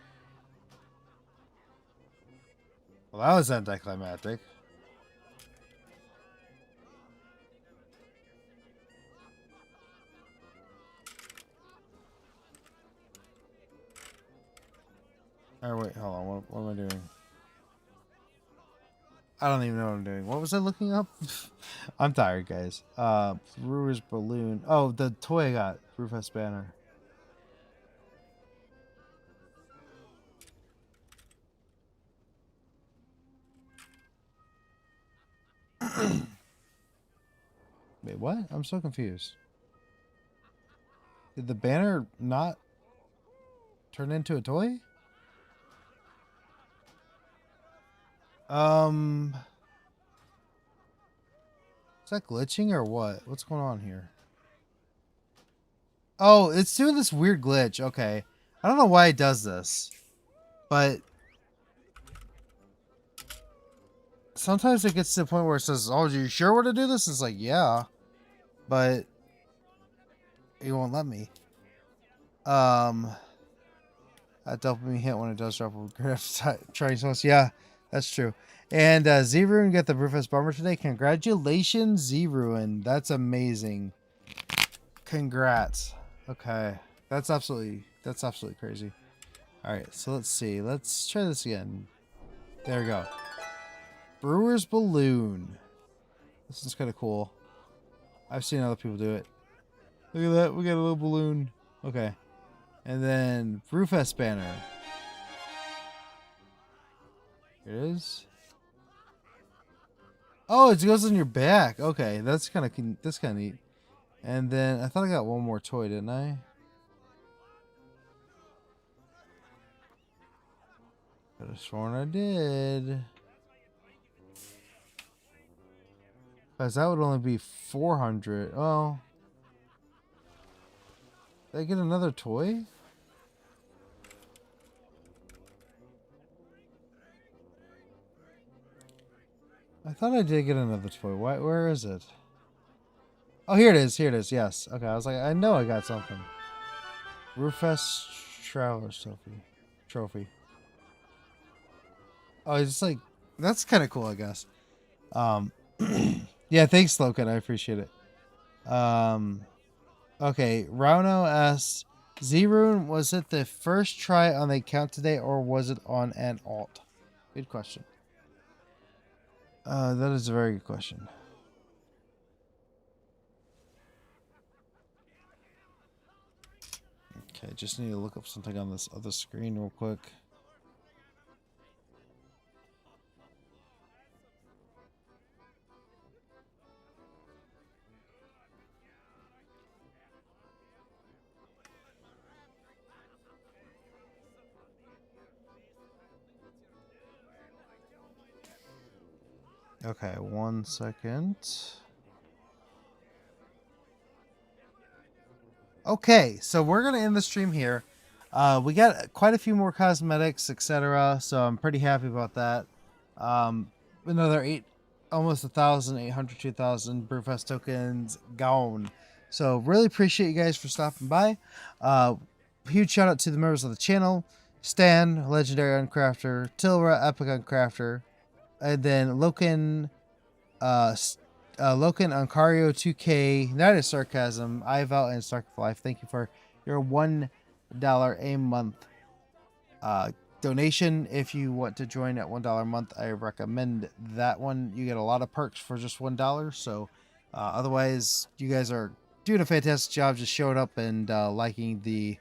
A: Well, that was anticlimactic. All right, wait, hold on. What am I doing? I don't even know what I'm doing. What was I looking up? I'm tired, guys. Brewer's balloon. Oh, the toy I got. Brewfest banner. Wait, what? I'm so confused. Did the banner not turn into a toy? Is that glitching or what? What's going on here? Oh, it's doing this weird glitch. Okay. I don't know why it does this. But sometimes it gets to the point where it says, "Oh, are you sure where to do this?" It's like, yeah. But it won't let me. That dopamine hit when it does drop a great trying sauce. Yeah, that's true. And Z-Ruin got the Brewfest bomber today. Congratulations, Z-Ruin. That's amazing. Congrats. Okay. That's absolutely crazy. Alright, so let's see. Let's try this again. There we go. Brewer's balloon. This is kind of cool. I've seen other people do it. Look at that. We got a little balloon. Okay. And then Brewfest banner. Here it is. Oh, it goes on your back. Okay, that's kind of neat. And then I thought I got one more toy, didn't I? Could have sworn I did. Because that would only be 400. Oh. Did I get another toy? I thought I did get another toy. Where is it? Oh, here it is. Here it is. Yes. Okay, I was like, I know I got something. Brewfest Traveler's Trophy. Oh, it's just like, that's kind of cool, I guess. Yeah, thanks, Loken. I appreciate it. Okay, Rauno asks, Z-Rune, was it the first try on the account today, or was it on an alt? Good question. That is a very good question. Okay, just need to look up something on this other screen real quick. Okay, 1 second. Okay, so we're gonna end the stream here. We got quite a few more cosmetics, etc. So I'm pretty happy about that. Another almost 1,800, 2,000 Brewfest tokens gone. So really appreciate you guys for stopping by. Huge shout out to the members of the channel: Stan, Legendary Uncrafter, Tilra, Epic Uncrafter, and then Loken, Loken, Oncario 2K, Night of Sarcasm, Ival, and Stark of Life. Thank you for your $1 a month donation. If you want to join at $1 a month, I recommend that one. You get a lot of perks for just $1. So otherwise, you guys are doing a fantastic job just showing up and liking the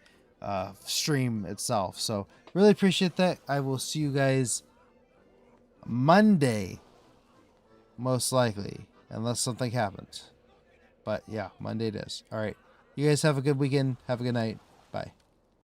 A: stream itself. So really appreciate that. I will see you guys Monday, most likely, unless something happens. But yeah, Monday it is. All right. You guys have a good weekend. Have a good night. Bye.